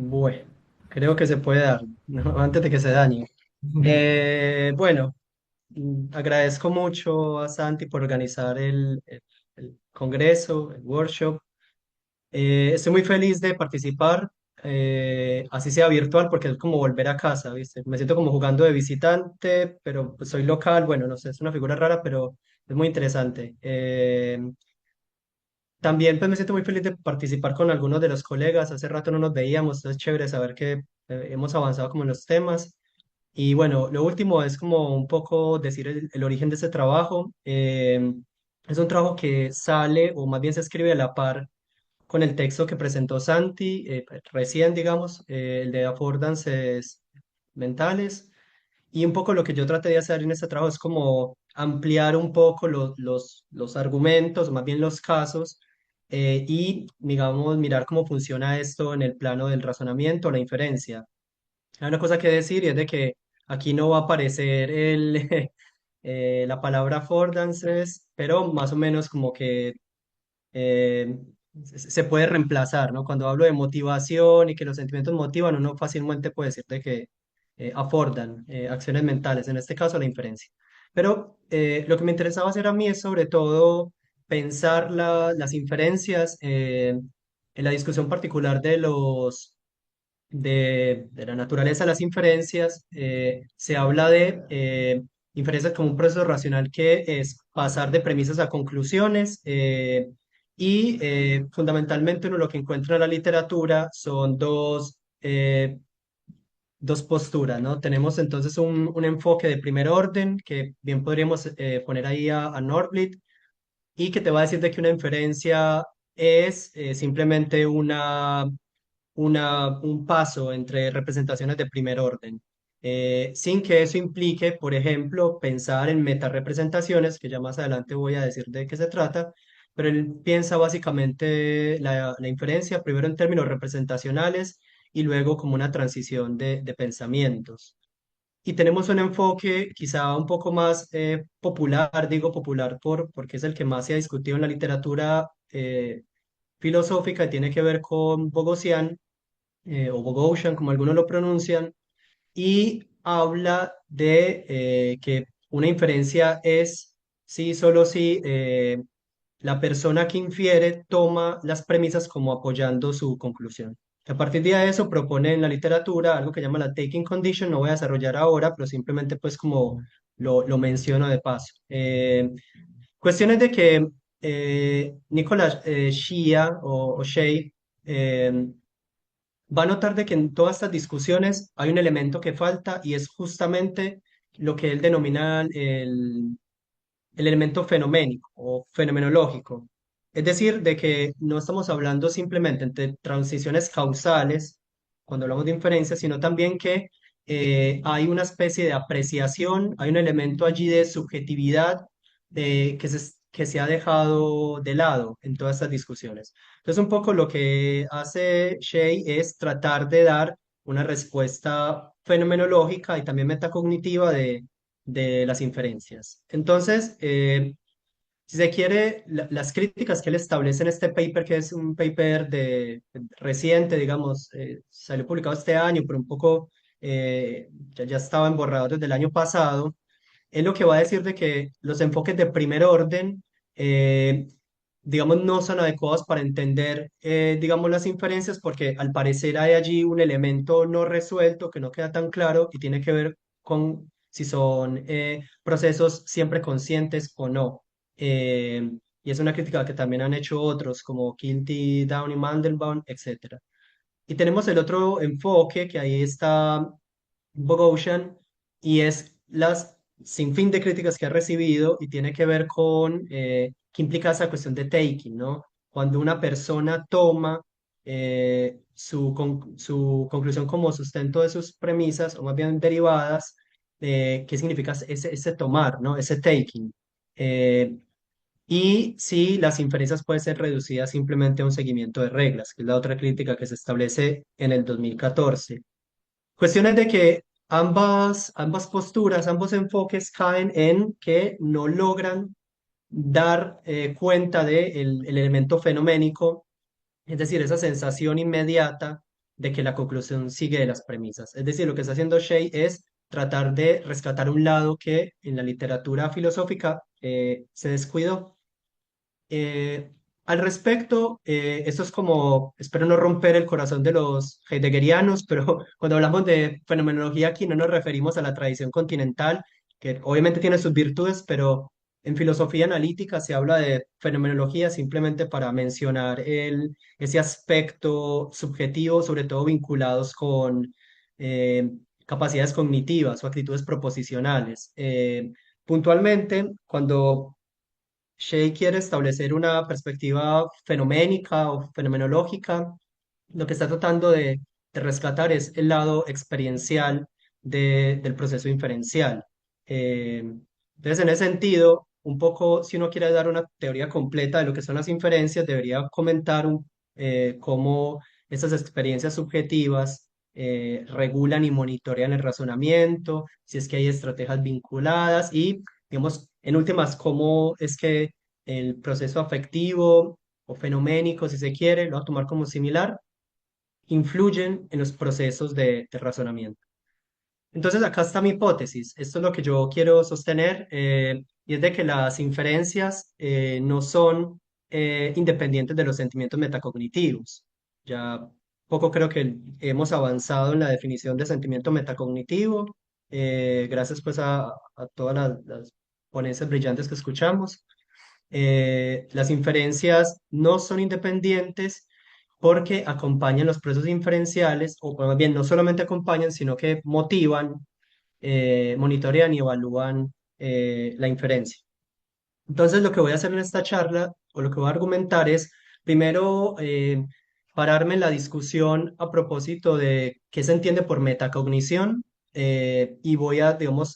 Bueno, creo que se puede dar, ¿no? Antes de que se dañe. Bueno, agradezco mucho a Santi por organizar el congreso, el workshop. Estoy muy feliz de participar, así sea virtual, porque es como volver a casa, ¿viste? Me siento como jugando de visitante, pero pues soy local, bueno, no sé, es una figura rara, pero es muy interesante. También pues me siento muy feliz de participar con algunos de los colegas. Hace rato no nos veíamos, entonces es chévere saber que hemos avanzado como en los temas. Y bueno, lo último es como un poco decir el origen de ese trabajo. Es un trabajo que sale, o más bien se escribe a la par con el texto que presentó Santi, recién, digamos, el de Affordances mentales. Y un poco lo que yo traté de hacer en este trabajo es como ampliar un poco los argumentos, o más bien los casos, y, digamos, mirar cómo funciona esto en el plano del razonamiento, la inferencia. Hay una cosa que decir y es de que aquí no va a aparecer la palabra affordances, pero más o menos como que eh, se puede reemplazar, ¿no? Cuando hablo de motivación y que los sentimientos motivan, uno fácilmente puede decir de que afordan acciones mentales, en este caso la inferencia. Pero lo que me interesaba hacer a mí es sobre todo pensar las inferencias en la discusión particular de la naturaleza de las inferencias. Se habla de inferencias como un proceso racional que es pasar de premisas a conclusiones, y fundamentalmente uno lo que encuentra en la literatura son dos posturas, ¿no? Tenemos entonces un enfoque de primer orden que bien podríamos poner ahí a Norblid, y que te va a decir de que una inferencia es simplemente un paso entre representaciones de primer orden, sin que eso implique, por ejemplo, pensar en metarepresentaciones, que ya más adelante voy a decir de qué se trata, pero él piensa básicamente la inferencia primero en términos representacionales y luego como una transición de pensamientos. Y tenemos un enfoque quizá un poco más popular, digo popular porque es el que más se ha discutido en la literatura filosófica, y tiene que ver con Bogosian, o Bogosian, como algunos lo pronuncian, y habla de que una inferencia es sí, solo si la persona que infiere toma las premisas como apoyando su conclusión. A partir de eso propone en la literatura algo que llama la taking condition. No voy a desarrollar ahora, pero simplemente pues como lo menciono de paso. Cuestiones de que Nicolás Shea o Shea va a notar de que en todas estas discusiones hay un elemento que falta, y es justamente lo que él denomina el elemento fenoménico o fenomenológico. Es decir, de que no estamos hablando simplemente entre transiciones causales cuando hablamos de inferencia, sino también que hay una especie de apreciación, hay un elemento allí de subjetividad que se ha dejado de lado en todas estas discusiones. Entonces, un poco lo que hace Shea es tratar de dar una respuesta fenomenológica y también metacognitiva de las inferencias. Entonces, si se quiere, las críticas que él establece en este paper, que es un paper reciente, digamos, salió publicado este año, pero un poco ya estaba emborrado desde el año pasado, es lo que va a decir de que los enfoques de primer orden, digamos, no son adecuados para entender, digamos, las inferencias, porque al parecer hay allí un elemento no resuelto que no queda tan claro y tiene que ver con si son procesos siempre conscientes o no. Eh, y es una crítica que también han hecho otros como Kilty, Downey, Mandelbaum, etcétera. Y tenemos el otro enfoque que ahí está Bogosian, y es las sinfín de críticas que ha recibido, y tiene que ver con qué implica esa cuestión de taking, ¿no? Cuando una persona toma su conclusión como sustento de sus premisas, o más bien derivadas, qué significa ese tomar, ¿no? Ese taking. Eh, y si las inferencias pueden ser reducidas simplemente a un seguimiento de reglas, que es la otra crítica que se establece en el 2014. Cuestiones de que ambas posturas, ambos enfoques caen en que no logran dar cuenta del el elemento fenoménico, es decir, esa sensación inmediata de que la conclusión sigue de las premisas. Es decir, lo que está haciendo Shea es tratar de rescatar un lado que en la literatura filosófica se descuidó. Eh, Al respecto, esto es como, espero no romper el corazón de los heideggerianos, pero cuando hablamos de fenomenología aquí no nos referimos a la tradición continental, que obviamente tiene sus virtudes, pero en filosofía analítica se habla de fenomenología simplemente para mencionar ese aspecto subjetivo, sobre todo vinculados con eh, capacidades cognitivas o actitudes proposicionales. Puntualmente, cuando Shea quiere establecer una perspectiva fenoménica o fenomenológica. Lo que está tratando de rescatar es el lado experiencial del proceso inferencial. Eh, entonces, en ese sentido, un poco, si uno quiere dar una teoría completa de lo que son las inferencias, debería comentar cómo esas experiencias subjetivas regulan y monitorean el razonamiento, si es que hay estrategias vinculadas y, digamos, en últimas, cómo es que el proceso afectivo o fenoménico, si se quiere, lo va a tomar como similar, influyen en los procesos de razonamiento. Entonces, acá está mi hipótesis. Esto es lo que yo quiero sostener, y es de que las inferencias no son independientes de los sentimientos metacognitivos. Ya poco creo que hemos avanzado en la definición de sentimiento metacognitivo, gracias pues a todas las ponencias brillantes que escuchamos. Las inferencias no son independientes porque acompañan los procesos inferenciales, o más bien no solamente acompañan, sino que motivan, monitorean y evalúan la inferencia. Entonces, lo que voy a hacer en esta charla, o lo que voy a argumentar es, primero, pararme en la discusión a propósito de qué se entiende por metacognición, y voy a, digamos,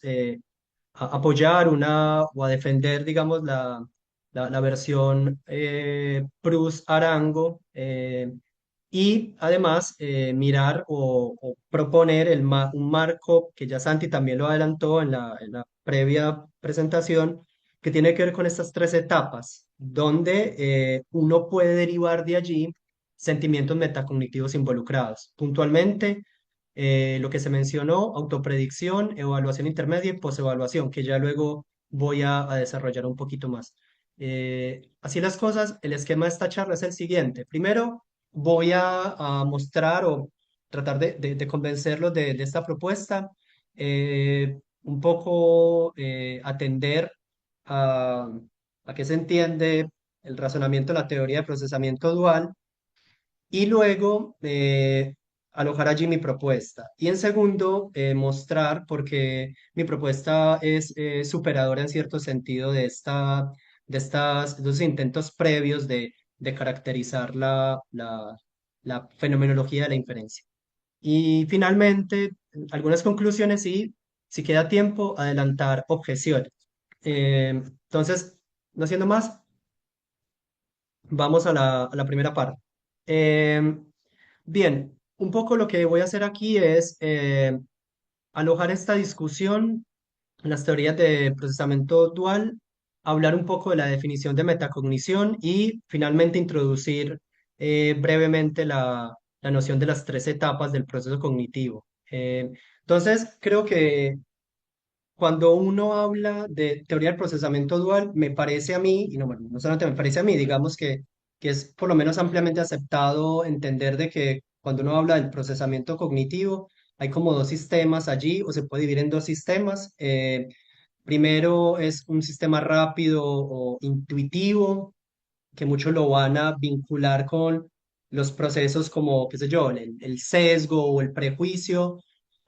apoyar o a defender, digamos, la versión Proust-Arango, y además mirar o proponer un marco que ya Santi también lo adelantó en la previa presentación, que tiene que ver con estas tres etapas, donde uno puede derivar de allí sentimientos metacognitivos involucrados. Puntualmente, lo que se mencionó, autopredicción, evaluación intermedia y posevaluación, que ya luego voy a desarrollar un poquito más. Así las cosas, el esquema de esta charla es el siguiente. Primero, voy a mostrar o tratar de convencerlos de esta propuesta, un poco atender a, a qué se entiende el razonamiento, la teoría de procesamiento dual, y luego alojar allí mi propuesta. Y en segundo, mostrar porque mi propuesta es superadora en cierto sentido de los intentos previos de caracterizar la fenomenología de la inferencia. Y finalmente, algunas conclusiones y, si queda tiempo, adelantar objeciones. Entonces, no siendo más, vamos a la primera parte. Em, Bien, un poco lo que voy a hacer aquí es alojar esta discusión en las teorías de procesamiento dual, hablar un poco de la definición de metacognición y finalmente introducir brevemente la noción de las tres etapas del proceso cognitivo. Entonces, creo que cuando uno habla de teoría del procesamiento dual, me parece a mí, y no, bueno, no solamente me parece a mí, digamos que es por lo menos ampliamente aceptado entender de que cuando uno habla del procesamiento cognitivo, hay como dos sistemas allí, o se puede dividir en dos sistemas. Primero es un sistema rápido o intuitivo, que muchos lo van a vincular con los procesos como, qué sé yo, el sesgo o el prejuicio.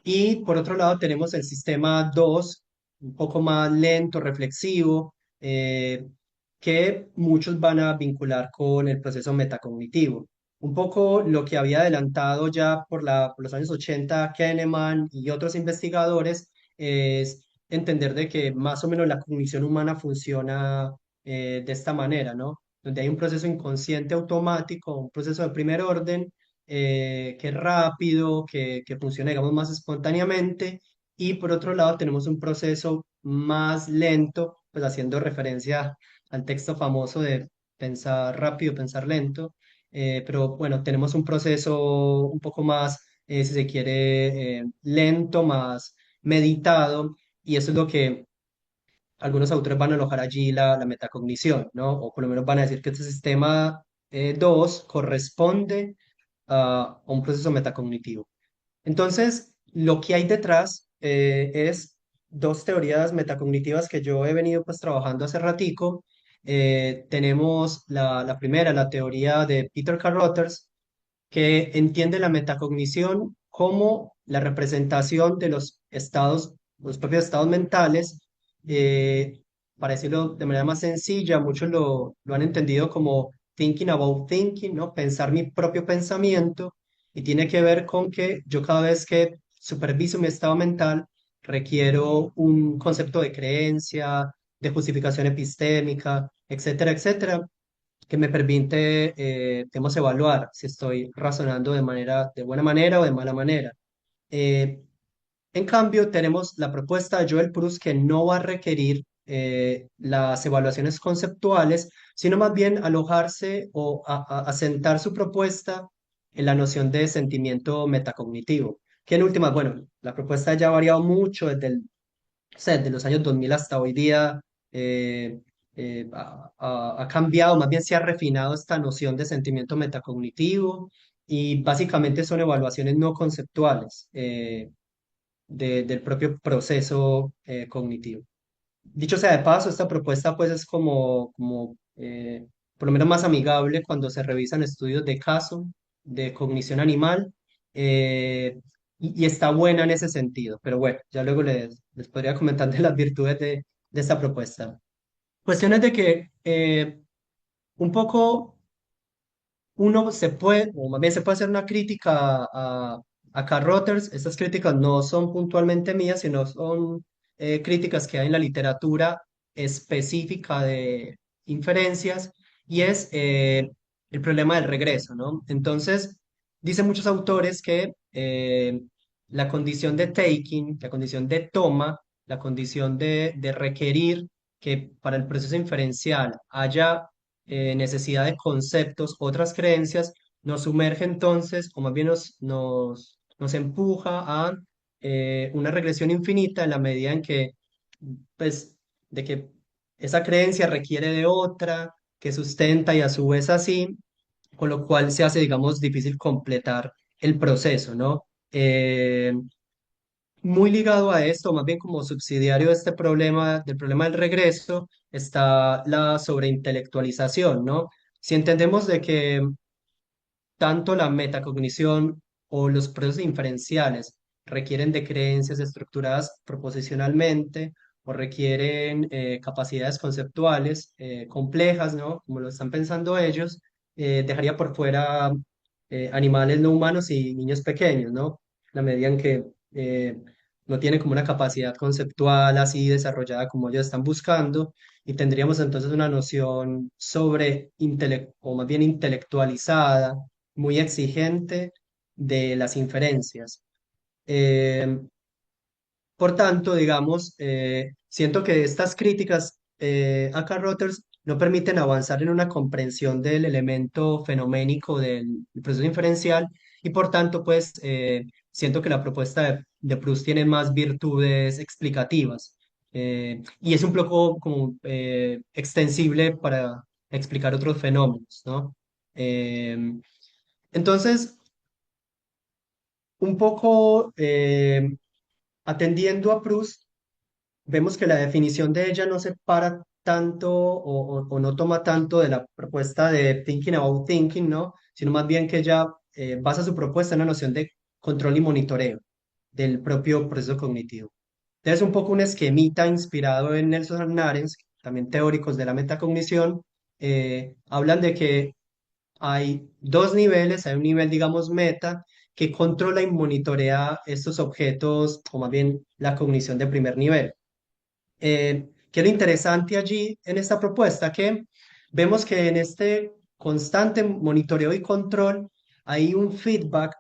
Y por otro lado tenemos el sistema 2 un poco más lento, reflexivo, que muchos van a vincular con el proceso metacognitivo. Un poco lo que había adelantado ya por los años 80 Kahneman y otros investigadores es entender de que más o menos la cognición humana funciona de esta manera, ¿no? Donde hay un proceso inconsciente automático, un proceso de primer orden, que es rápido, que funciona, digamos, más espontáneamente, y por otro lado tenemos un proceso más lento, pues haciendo referencia al texto famoso de pensar rápido, pensar lento, pero bueno, tenemos un proceso un poco más, si se quiere, lento, más meditado, y eso es lo que algunos autores van a alojar allí la metacognición, ¿no? O por lo menos van a decir que este sistema 2 corresponde a un proceso metacognitivo. Entonces, lo que hay detrás es dos teorías metacognitivas que yo he venido pues trabajando hace ratico. Tenemos la primera, la teoría de Peter Carruthers, que entiende la metacognición como la representación de los estados, los propios estados mentales. eh, para decirlo de manera más sencilla, muchos lo han entendido como thinking about thinking, ¿no? Pensar mi propio pensamiento, y tiene que ver con que yo cada vez que superviso mi estado mental, requiero un concepto de creencia, de justificación epistémica, etcétera, etcétera, que me permite, digamos, evaluar si estoy razonando de buena manera o de mala manera. Eh, en cambio, tenemos la propuesta de Joel Proust, que no va a requerir las evaluaciones conceptuales, sino más bien alojarse o asentar su propuesta en la noción de sentimiento metacognitivo, que en últimas, bueno, la propuesta ya ha variado mucho o sea, de los años 2000 hasta hoy día. eh, ha cambiado, más bien se ha refinado esta noción de sentimiento metacognitivo, y básicamente son evaluaciones no conceptuales del propio proceso cognitivo. Dicho sea de paso, esta propuesta pues es como por lo menos más amigable cuando se revisan estudios de caso, de cognición animal, eh, y está buena en ese sentido. Pero bueno, ya luego les podría comentar de las virtudes de esta propuesta. Cuestiones de que un poco uno se puede, o más bien se puede hacer una crítica a Carl Rotters. Estas críticas no son puntualmente mías, sino son críticas que hay en la literatura específica de inferencias, y es el problema del regreso, ¿no? Entonces, dicen muchos autores que la condición de taking, la condición de toma, la condición de requerir que para el proceso inferencial haya necesidad de conceptos, otras creencias, nos sumerge entonces, o más bien nos empuja a una regresión infinita, en la medida en que, pues, de que esa creencia requiere de otra, que sustenta y a su vez así, con lo cual se hace, digamos, difícil completar el proceso, ¿no? Muy ligado a esto, más bien como subsidiario de este problema, del problema del regreso, está la sobreintelectualización, ¿no? Si entendemos de que tanto la metacognición o los procesos inferenciales requieren de creencias estructuradas proposicionalmente, o requieren capacidades conceptuales complejas, ¿no? Como lo están pensando ellos, dejaría por fuera animales no humanos y niños pequeños, ¿no? La medida en que eh, no tienen como una capacidad conceptual así desarrollada como ellos están buscando, y tendríamos entonces una noción o más bien intelectualizada, muy exigente de las inferencias. Eh, por tanto, digamos, siento que estas críticas a Carl Rotters no permiten avanzar en una comprensión del elemento fenoménico del proceso inferencial, y por tanto, pues, siento que la propuesta de Proust tiene más virtudes explicativas, y es un poco como extensible para explicar otros fenómenos, ¿no? Eh, entonces, un poco atendiendo a Proust, vemos que la definición de ella no se para tanto o no toma tanto de la propuesta de Thinking About Thinking, ¿no? Sino más bien que ella basa su propuesta en la noción de control y monitoreo del propio proceso cognitivo. Entonces, un poco un esquemita inspirado en Nelson Arnarens, también teóricos de la metacognición, hablan de que hay dos niveles. Hay un nivel, digamos, meta, que controla y monitorea estos objetos, o más bien la cognición de primer nivel. ¿Qué es lo interesante allí en esta propuesta? Que vemos que en este constante monitoreo y control hay un feedback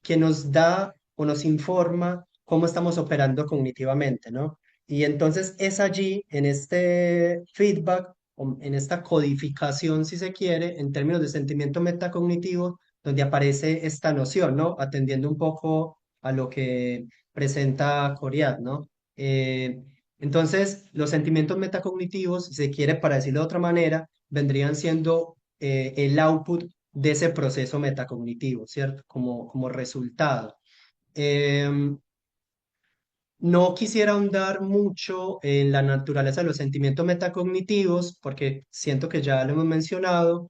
que nos da o nos informa cómo estamos operando cognitivamente, ¿no? Y entonces es allí, en este feedback, o en esta codificación, si se quiere, en términos de sentimiento metacognitivo, donde aparece esta noción, ¿no? Atendiendo un poco a lo que presenta Coriat, ¿no? Eh, entonces, los sentimientos metacognitivos, si se quiere, para decirlo de otra manera, vendrían siendo el output de ese proceso metacognitivo, ¿cierto? Como resultado. Em, no quisiera ahondar mucho en la naturaleza de los sentimientos metacognitivos, porque siento que ya lo hemos mencionado.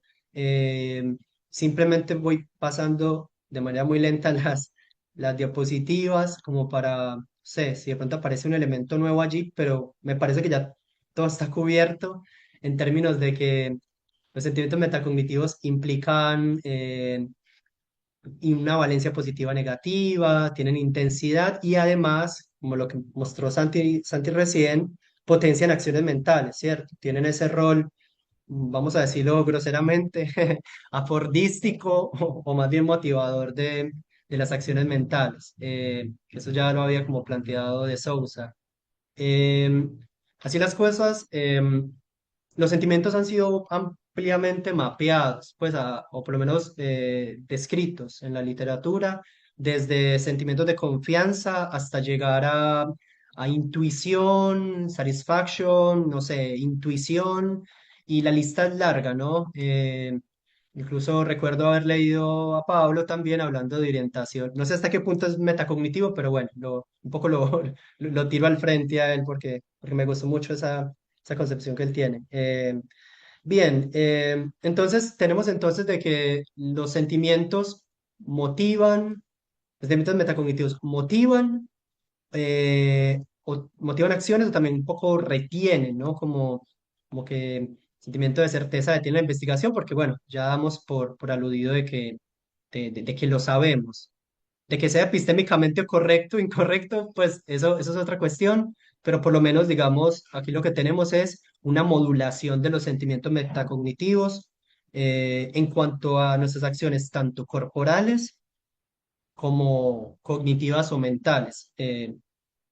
Simplemente voy pasando de manera muy lenta las diapositivas, como para, no sé, si de pronto aparece un elemento nuevo allí, pero me parece que ya todo está cubierto en términos de que los sentimientos metacognitivos implican y una valencia positiva negativa, tienen intensidad y además, como lo que mostró Santi recién, potencian acciones mentales, ¿cierto? Tienen ese rol, vamos a decirlo groseramente, afordístico o más bien motivador de las acciones mentales. Eso ya lo había como planteado de Sousa. Em, Así las cosas, los sentimientos han sido ampliamente mapeados, pues, o por lo menos descritos en la literatura, desde sentimientos de confianza hasta llegar a intuición, satisfaction, no sé, intuición, y la lista es larga, ¿no? Incluso recuerdo haber leído a Pablo también hablando de orientación. No sé hasta qué punto es metacognitivo, pero bueno, un poco lo tiro al frente a él porque me gustó mucho esa concepción que él tiene. Bien, entonces tenemos entonces de que los sentimientos motivan, los sentimientos metacognitivos o motivan acciones o también un poco retienen, ¿no? Como que sentimiento de certeza detiene la investigación porque, bueno, ya damos por aludido de que lo sabemos. De que sea epistémicamente correcto o incorrecto, pues eso es otra cuestión, pero por lo menos, digamos, aquí lo que tenemos es una modulación de los sentimientos metacognitivos en cuanto a nuestras acciones, tanto corporales como cognitivas o mentales.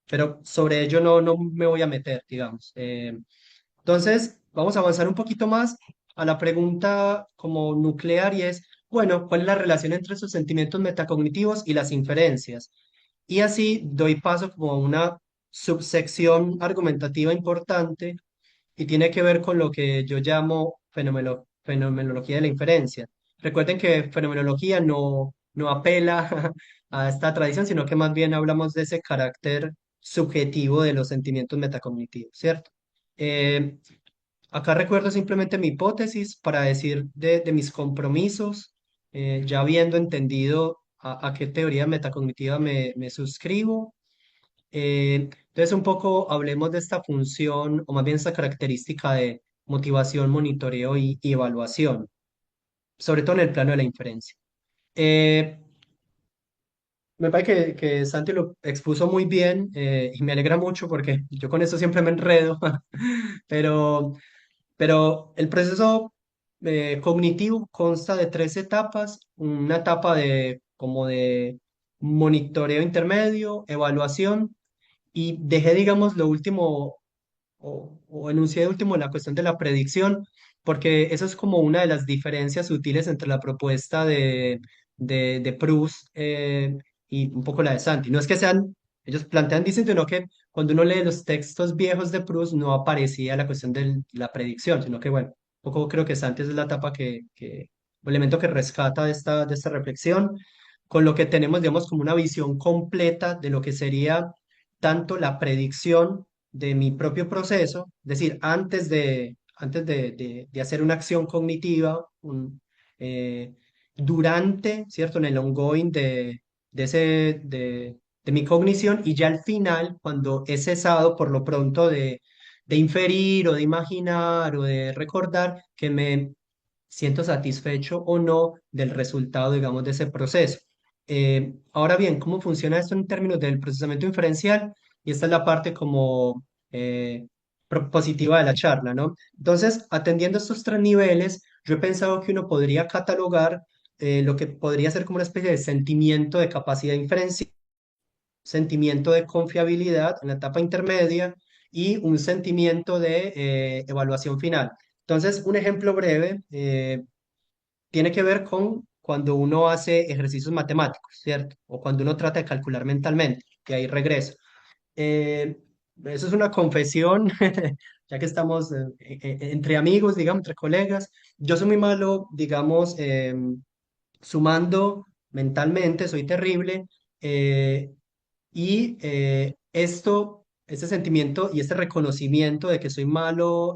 Pero sobre ello no me voy a meter, digamos. Entonces, vamos a avanzar un poquito más a la pregunta como nuclear y es, bueno, ¿cuál es la relación entre esos sentimientos metacognitivos y las inferencias? Y así doy paso como a una subsección argumentativa importante y tiene que ver con lo que yo llamo fenomenología de la inferencia. Recuerden que fenomenología no apela a esta tradición, sino que más bien hablamos de ese carácter subjetivo de los sentimientos metacognitivos, ¿cierto? Eh, Acá recuerdo simplemente mi hipótesis para decir de mis compromisos, ya habiendo entendido a qué teoría metacognitiva me suscribo. Entonces, un poco hablemos de esta función, o más bien esta característica de motivación, monitoreo y evaluación, sobre todo en el plano de la inferencia. Eh, Me parece que Santi lo expuso muy bien y me alegra mucho porque yo con eso siempre me enredo, pero el proceso cognitivo consta de tres etapas, una etapa como de monitoreo intermedio, evaluación, y dejé, digamos, lo último, o enuncié de último la cuestión de la predicción, porque eso es como una de las diferencias sutiles entre la propuesta de Proust y un poco la de Santi. No es que sean, ellos plantean distinto, sino que cuando uno lee los textos viejos de Proust no aparecía la cuestión de la predicción, sino que, bueno, un poco creo que Santi es la etapa o elemento que rescata de esta reflexión, con lo que tenemos, digamos, como una visión completa de lo que sería tanto la predicción de mi propio proceso, es decir, antes de hacer una acción cognitiva, eh, durante, ¿cierto? En el ongoing de, ese, de mi cognición y ya al final, cuando he cesado por lo pronto de inferir o de imaginar o de recordar, que me siento satisfecho o no del resultado, digamos, de ese proceso. Ahora bien, ¿cómo funciona esto en términos del procesamiento inferencial? Y esta es la parte como positiva de la charla, ¿no? Entonces, atendiendo estos tres niveles, yo he pensado que uno podría catalogar lo que podría ser como una especie de sentimiento de capacidad inferencial, sentimiento de confiabilidad en la etapa intermedia y un sentimiento de evaluación final. Entonces, un ejemplo breve tiene que ver con cuando uno hace ejercicios matemáticos, ¿cierto? O cuando uno trata de calcular mentalmente, que ahí regreso. Eh, Eso es una confesión, ya que estamos entre amigos, digamos, entre colegas. Yo soy muy malo, digamos, sumando mentalmente, soy terrible. eh, este sentimiento y este reconocimiento de que soy malo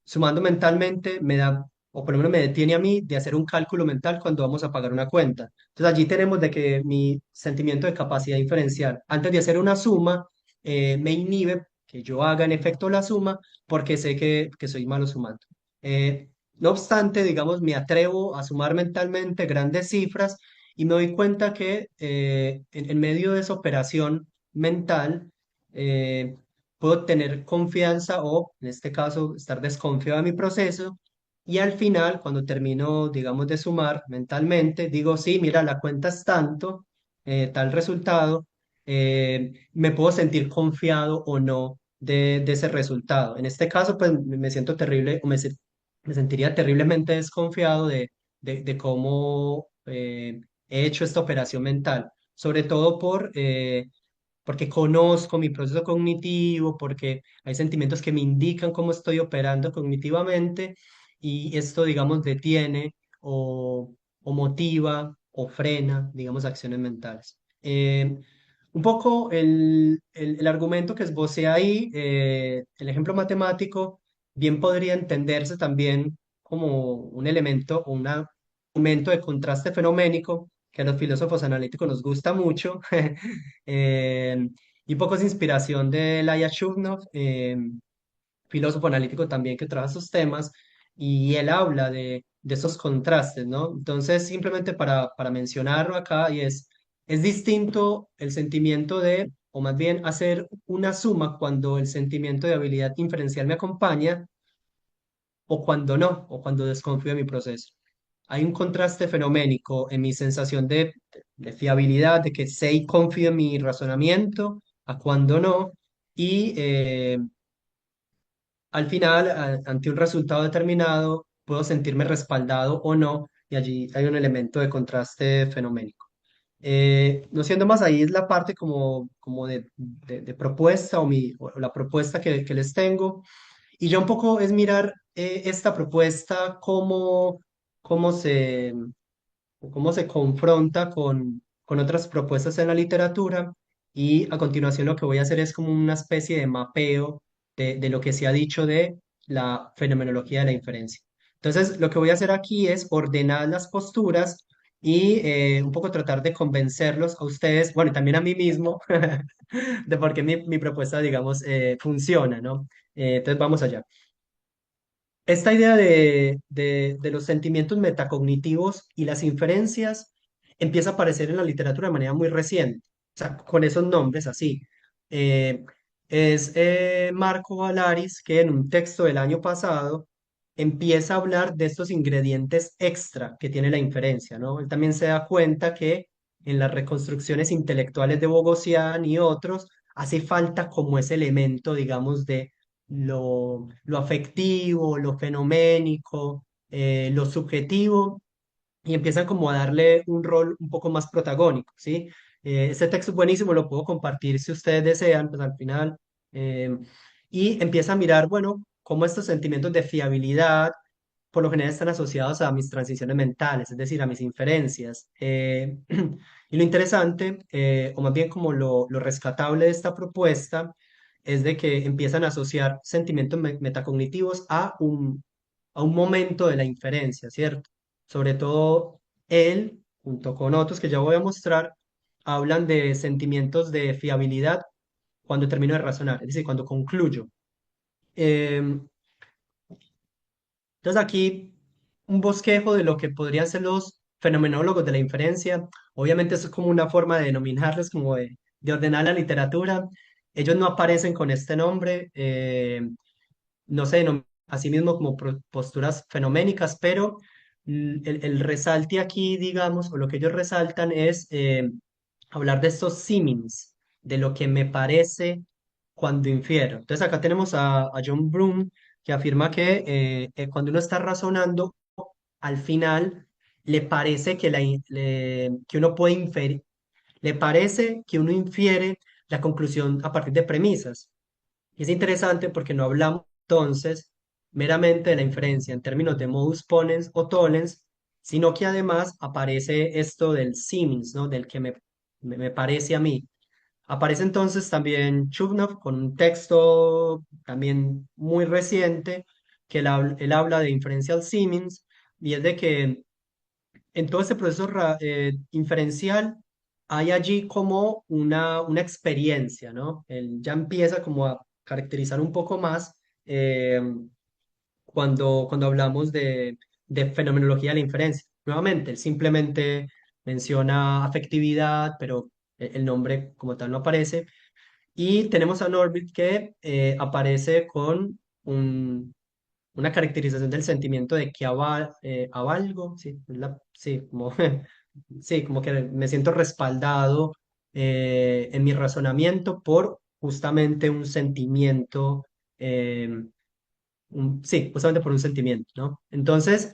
sumando mentalmente me da, o por lo menos me detiene a mí de hacer un cálculo mental cuando vamos a pagar una cuenta. Entonces allí tenemos de que mi sentimiento de capacidad diferencial, antes de hacer una suma, me inhibe que yo haga en efecto la suma porque sé que soy malo sumando. No obstante, digamos, me atrevo a sumar mentalmente grandes cifras y me doy cuenta que en medio de esa operación mental, puedo tener confianza o, en este caso, estar desconfiado de mi proceso. Y al final, cuando termino, digamos, de sumar mentalmente, digo, sí, mira, la cuenta es tanto, tal resultado, me puedo sentir confiado o no de ese resultado. En este caso, pues me siento terrible o me sentiría terriblemente desconfiado de cómo he hecho esta operación mental, sobre todo porque conozco mi proceso cognitivo, porque hay sentimientos que me indican cómo estoy operando cognitivamente y esto, digamos, detiene o motiva o frena, digamos, acciones mentales. Un poco el argumento que esbocé ahí, el ejemplo matemático, bien podría entenderse también como un elemento o un argumento de contraste fenoménico que a los filósofos analíticos nos gusta mucho. Eh, y un poco es inspiración de Laya Shubnov, filósofo analítico también que trabaja esos temas, y él habla de esos contrastes, ¿no? Entonces, simplemente para mencionarlo acá, es distinto el sentimiento de, o más bien hacer una suma cuando el sentimiento de habilidad inferencial me acompaña o cuando no, o cuando desconfío de mi proceso. Hay un contraste fenoménico en mi sensación de fiabilidad, de que sé y confío en mi razonamiento, a cuando no, y al final, ante un resultado determinado, puedo sentirme respaldado o no, y allí hay un elemento de contraste fenoménico. No siendo más, ahí es la parte como de propuesta o la propuesta que les tengo. Y ya un poco es mirar esta propuesta, cómo cómo se confronta con otras propuestas en la literatura. Y a continuación lo que voy a hacer es como una especie de mapeo de lo que se ha dicho de la fenomenología de la inferencia. Entonces, lo que voy a hacer aquí es ordenar las posturas y un poco tratar de convencerlos a ustedes, bueno, y también a mí mismo, de por qué mi propuesta, digamos, funciona, ¿no? Entonces, vamos allá. Esta idea de los sentimientos metacognitivos y las inferencias empieza a aparecer en la literatura de manera muy reciente, o sea, con esos nombres así. Eh, Marco Valaris que en un texto del año pasado empieza a hablar de estos ingredientes extra que tiene la inferencia, ¿no? Él también se da cuenta que en las reconstrucciones intelectuales de Bogosian y otros hace falta como ese elemento, digamos, de lo afectivo, lo fenoménico, lo subjetivo, y empiezan como a darle un rol un poco más protagónico, ¿sí? Este texto es buenísimo, lo puedo compartir si ustedes desean, pues al final, eh, y empieza a mirar, bueno, cómo estos sentimientos de fiabilidad, por lo general están asociados a mis transiciones mentales, es decir, a mis inferencias. Y lo interesante, o más bien como lo rescatable de esta propuesta, es de que empiezan a asociar sentimientos metacognitivos a un momento de la inferencia, ¿cierto? Sobre todo él, junto con otros que ya voy a mostrar, hablan de sentimientos de fiabilidad cuando termino de razonar, es decir, cuando concluyo. Em, entonces aquí un bosquejo de lo que podrían ser los fenomenólogos de la inferencia. Obviamente eso es como una forma de denominarles, como de ordenar la literatura. Ellos no aparecen con este nombre, no se denominan a sí mismos como posturas fenoménicas, pero el resalte aquí, digamos, o lo que ellos resaltan es hablar de estos símils, de lo que me parece cuando infiero. Entonces acá tenemos a John Broome, que afirma que cuando uno está razonando, al final le parece que, que uno puede inferir, le parece que uno infiere la conclusión a partir de premisas. Y es interesante porque no hablamos entonces meramente de la inferencia en términos de modus ponens o tollens, sino que además aparece esto del Siemens, ¿no? Del que me parece a mí. Aparece entonces también Chubnov con un texto también muy reciente que él habla de inferencial Siemens y es de que en todo este proceso inferencial hay allí como una experiencia, ¿no? Él ya empieza como a caracterizar un poco más eh, cuando hablamos de fenomenología de la inferencia. Nuevamente, él simplemente menciona afectividad, pero el nombre como tal no aparece. Y tenemos a Norbert que aparece con una caracterización del sentimiento de que avalgo, sí, sí, como, sí, como que me siento respaldado en mi razonamiento por justamente un sentimiento, eh, sí, justamente por un sentimiento, ¿no? Entonces,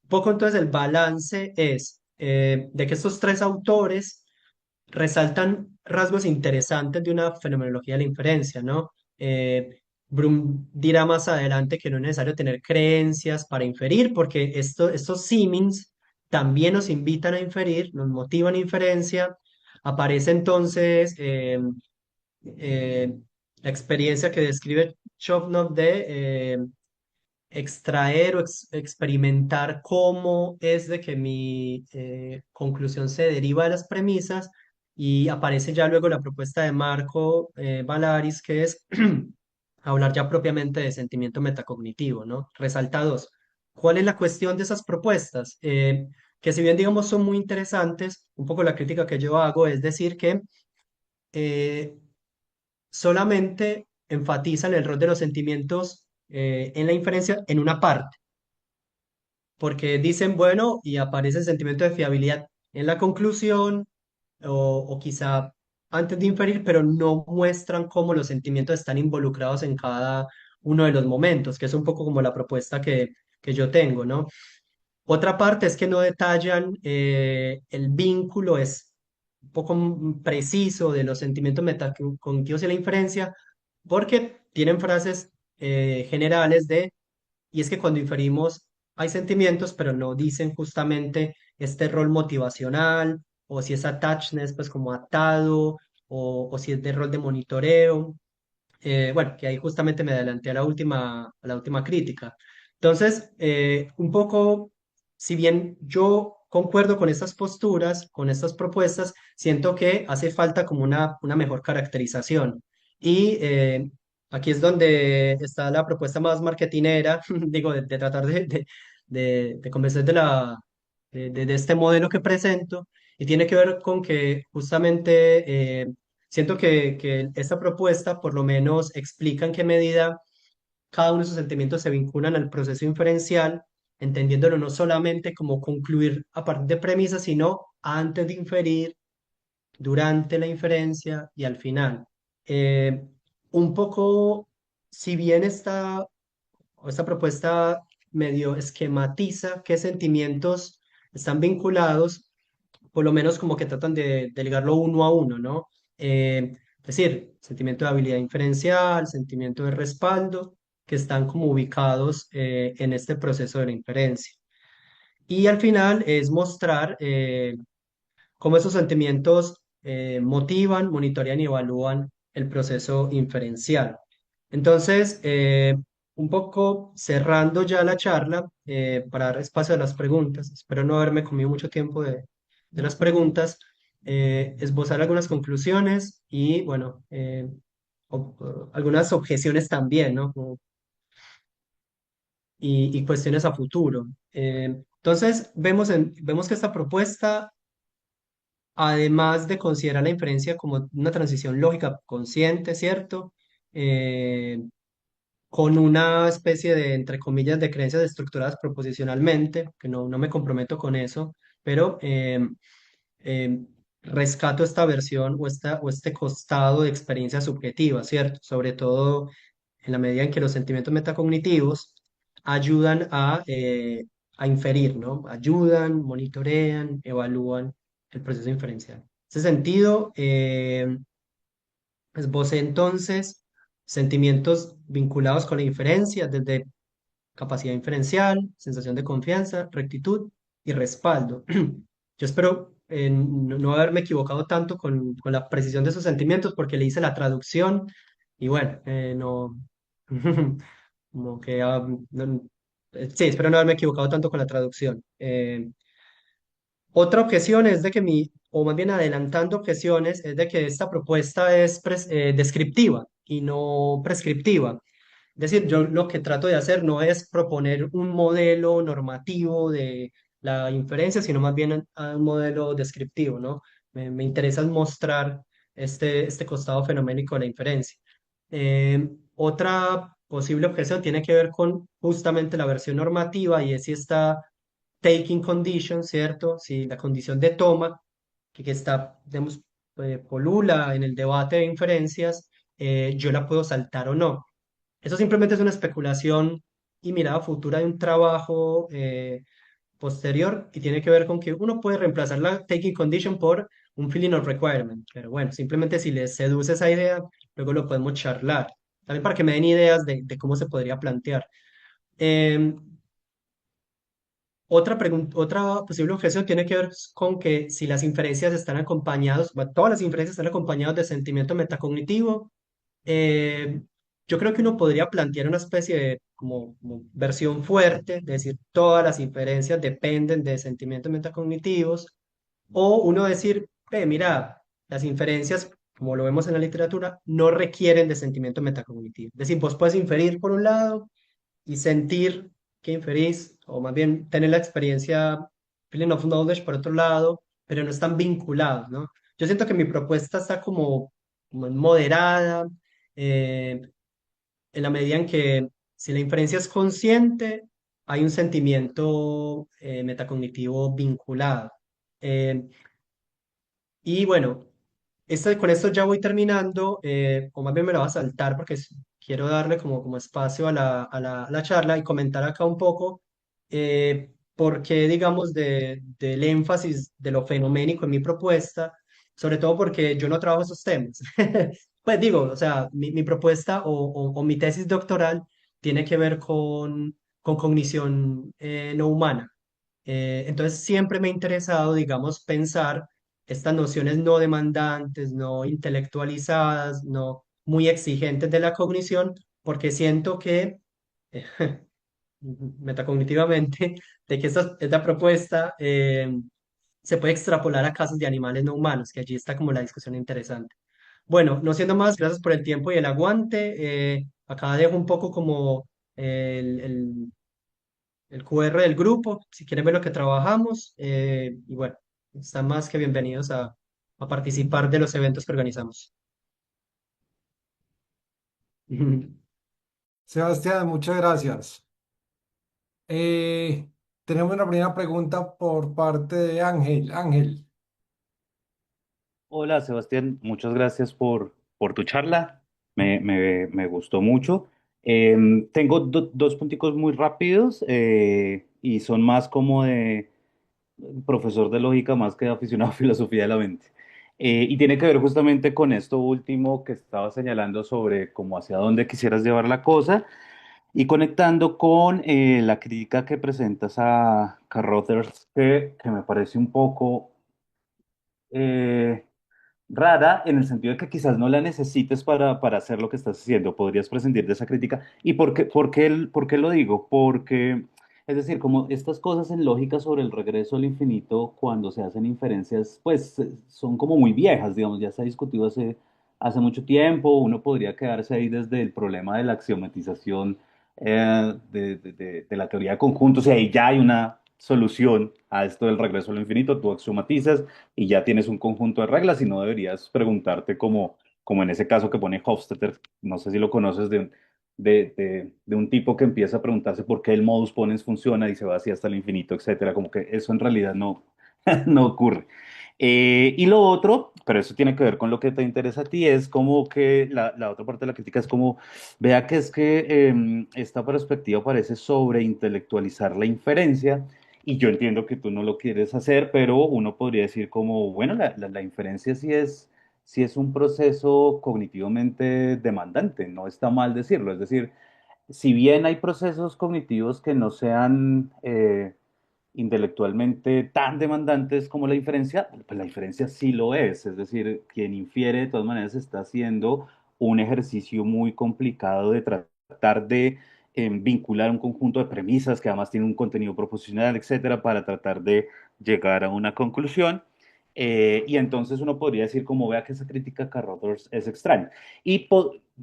poco entonces el balance es de que estos tres autores resaltan rasgos interesantes de una fenomenología de la inferencia, ¿no? Brum dirá más adelante que no es necesario tener creencias para inferir, porque estos símils también nos invitan a inferir, nos motivan a inferencia. Aparece entonces la experiencia que describe Chovnov de extraer o experimentar cómo es de que mi conclusión se deriva de las premisas y aparece ya luego la propuesta de Marco Valaris, que es hablar ya propiamente de sentimiento metacognitivo, ¿no? Resalta dos. ¿Cuál es la cuestión de esas propuestas? Que si bien digamos son muy interesantes, un poco la crítica que yo hago es decir que eh, solamente enfatizan el rol de los sentimientos en la inferencia en una parte porque dicen, bueno, y aparece el sentimiento de fiabilidad en la conclusión o quizá antes de inferir, pero no muestran cómo los sentimientos están involucrados en cada uno de los momentos, que es un poco como la propuesta que yo tengo, ¿no? Otra parte es que no detallan el vínculo, es un poco preciso de los sentimientos metacognitivos y la inferencia, porque tienen frases generales de y es que cuando inferimos hay sentimientos, pero no dicen justamente este rol motivacional, o si es attachedness, pues como atado, o si es de rol de monitoreo. Bueno, que ahí justamente me adelanté a la última crítica. Entonces, un poco, si bien yo concuerdo con estas posturas, con estas propuestas, siento que hace falta como una mejor caracterización. Y aquí es donde está la propuesta más marketinera, digo, de tratar de convencer de este modelo que presento, y tiene que ver con que justamente siento que esta propuesta por lo menos explica en qué medida cada uno de sus sentimientos se vinculan al proceso inferencial, entendiéndolo no solamente como concluir a partir de premisas, sino antes de inferir, durante la inferencia y al final. Eh, un poco, si bien esta propuesta medio esquematiza qué sentimientos están vinculados, por lo menos como que tratan de ligarlo uno a uno, ¿no? Es decir, sentimiento de habilidad inferencial, sentimiento de respaldo, que están como ubicados en este proceso de la inferencia. Y al final es mostrar cómo esos sentimientos motivan, monitorean y evalúan el proceso inferencial. Entonces, un poco cerrando ya la charla, para dar espacio a las preguntas, espero no haberme comido mucho tiempo de las preguntas, esbozar algunas conclusiones y, bueno, algunas objeciones también, ¿no? Y cuestiones a futuro. Entonces, vemos que esta propuesta además de considerar la inferencia como una transición lógica consciente, ¿cierto? Eh, con una especie de, entre comillas, de creencias estructuradas proposicionalmente, que no me comprometo con eso, pero eh, rescato esta versión o este costado de experiencia subjetiva, ¿cierto? Sobre todo en la medida en que los sentimientos metacognitivos ayudan a inferir, ¿no? Ayudan, monitorean, evalúan el proceso inferencial. En ese sentido, esbocé entonces sentimientos vinculados con la inferencia, desde capacidad inferencial, sensación de confianza, rectitud y respaldo. Yo espero no haberme equivocado tanto con la precisión de esos sentimientos porque le hice la traducción y bueno, no, como que, sí, espero no haberme equivocado tanto con la traducción. Otra objeción es de que o más bien adelantando objeciones, es de que esta propuesta es descriptiva y no prescriptiva. Es decir, yo lo que trato de hacer no es proponer un modelo normativo de la inferencia, sino más bien un modelo descriptivo, ¿no? Me interesa mostrar este costado fenoménico de la inferencia. Otra posible objeción tiene que ver con justamente la versión normativa y es si esta taking condition, ¿cierto? Si la condición de toma, que está, digamos, polula en el debate de inferencias, yo la puedo saltar o no. Eso simplemente es una especulación y mirada futura de un trabajo posterior y tiene que ver con que uno puede reemplazar la taking condition por un feeling of requirement. Pero bueno, simplemente si les seduce esa idea, luego lo podemos charlar. También para que me den ideas de cómo se podría plantear. Eh, otra posible objeción tiene que ver con que si las inferencias están acompañadas, bueno, todas las inferencias están acompañadas de sentimiento metacognitivo, eh, yo creo que uno podría plantear una especie de como versión fuerte, es decir, todas las inferencias dependen de sentimientos metacognitivos, o uno decir, mira, las inferencias, como lo vemos en la literatura, no requieren de sentimiento metacognitivo. Es decir, vos puedes inferir por un lado y sentir que inferís, o más bien tener la experiencia, feeling of knowledge por otro lado, pero no están vinculados, ¿no? Yo siento que mi propuesta está como moderada, eh, en la medida en que si la inferencia es consciente, hay un sentimiento metacognitivo vinculado. Eh, y bueno, con esto ya voy terminando, o más bien me lo voy a saltar porque quiero darle como espacio a la charla y comentar acá un poco por qué, digamos, del énfasis de lo fenoménico en mi propuesta, sobre todo porque yo no trabajo esos temas. Pues digo, o sea, mi propuesta o mi tesis doctoral tiene que ver con cognición no humana. Entonces siempre me ha interesado, digamos, pensar estas nociones no demandantes, no intelectualizadas, no muy exigentes de la cognición, porque siento que eh, metacognitivamente, de que esta propuesta se puede extrapolar a casos de animales no humanos, que allí está como la discusión interesante. Bueno, no siendo más, gracias por el tiempo y el aguante. Acá dejo un poco como el QR del grupo, si quieren ver lo que trabajamos. Y bueno, están más que bienvenidos a participar de los eventos que organizamos. Sebastián, muchas gracias. Eh, Tenemos una primera pregunta por parte de Ángel. Ángel, Hola Sebastián, muchas gracias por tu charla, me gustó mucho. Tengo dos punticos muy rápidos y son más como de profesor de lógica más que de aficionado a filosofía de la mente. Y tiene que ver justamente con esto último que estaba señalando sobre cómo hacia dónde quisieras llevar la cosa y conectando con la crítica que presentas a Carruthers que me parece un poco... eh, rara en el sentido de que quizás no la necesites para hacer lo que estás haciendo. Podrías prescindir de esa crítica. ¿Y por qué lo digo? Porque, es decir, como estas cosas en lógica sobre el regreso al infinito, cuando se hacen inferencias, pues son como muy viejas, digamos, ya se ha discutido hace mucho tiempo. Uno podría quedarse ahí desde el problema de la axiomatización de la teoría de conjuntos, y ahí ya hay una solución a esto del regreso al infinito. Tú axiomatizas y ya tienes un conjunto de reglas y no deberías preguntarte como en ese caso que pone Hofstadter, no sé si lo conoces, de un tipo que empieza a preguntarse por qué el modus ponens funciona y se va así hasta el infinito, etcétera, como que eso en realidad no, no ocurre. Y lo otro, pero eso tiene que ver con lo que te interesa a ti, es como que la otra parte de la crítica es como, vea que es que esta perspectiva parece sobreintelectualizar la inferencia, y yo entiendo que tú no lo quieres hacer, pero uno podría decir como, bueno, la inferencia sí es un proceso cognitivamente demandante, no está mal decirlo, es decir, si bien hay procesos cognitivos que no sean intelectualmente tan demandantes como la inferencia, pues la inferencia sí lo es decir, quien infiere de todas maneras está haciendo un ejercicio muy complicado de tratar de vincular un conjunto de premisas que además tienen un contenido proposicional, etcétera, para tratar de llegar a una conclusión. Y entonces uno podría decir, como vea que esa crítica a Carl Rogers es extraña. Y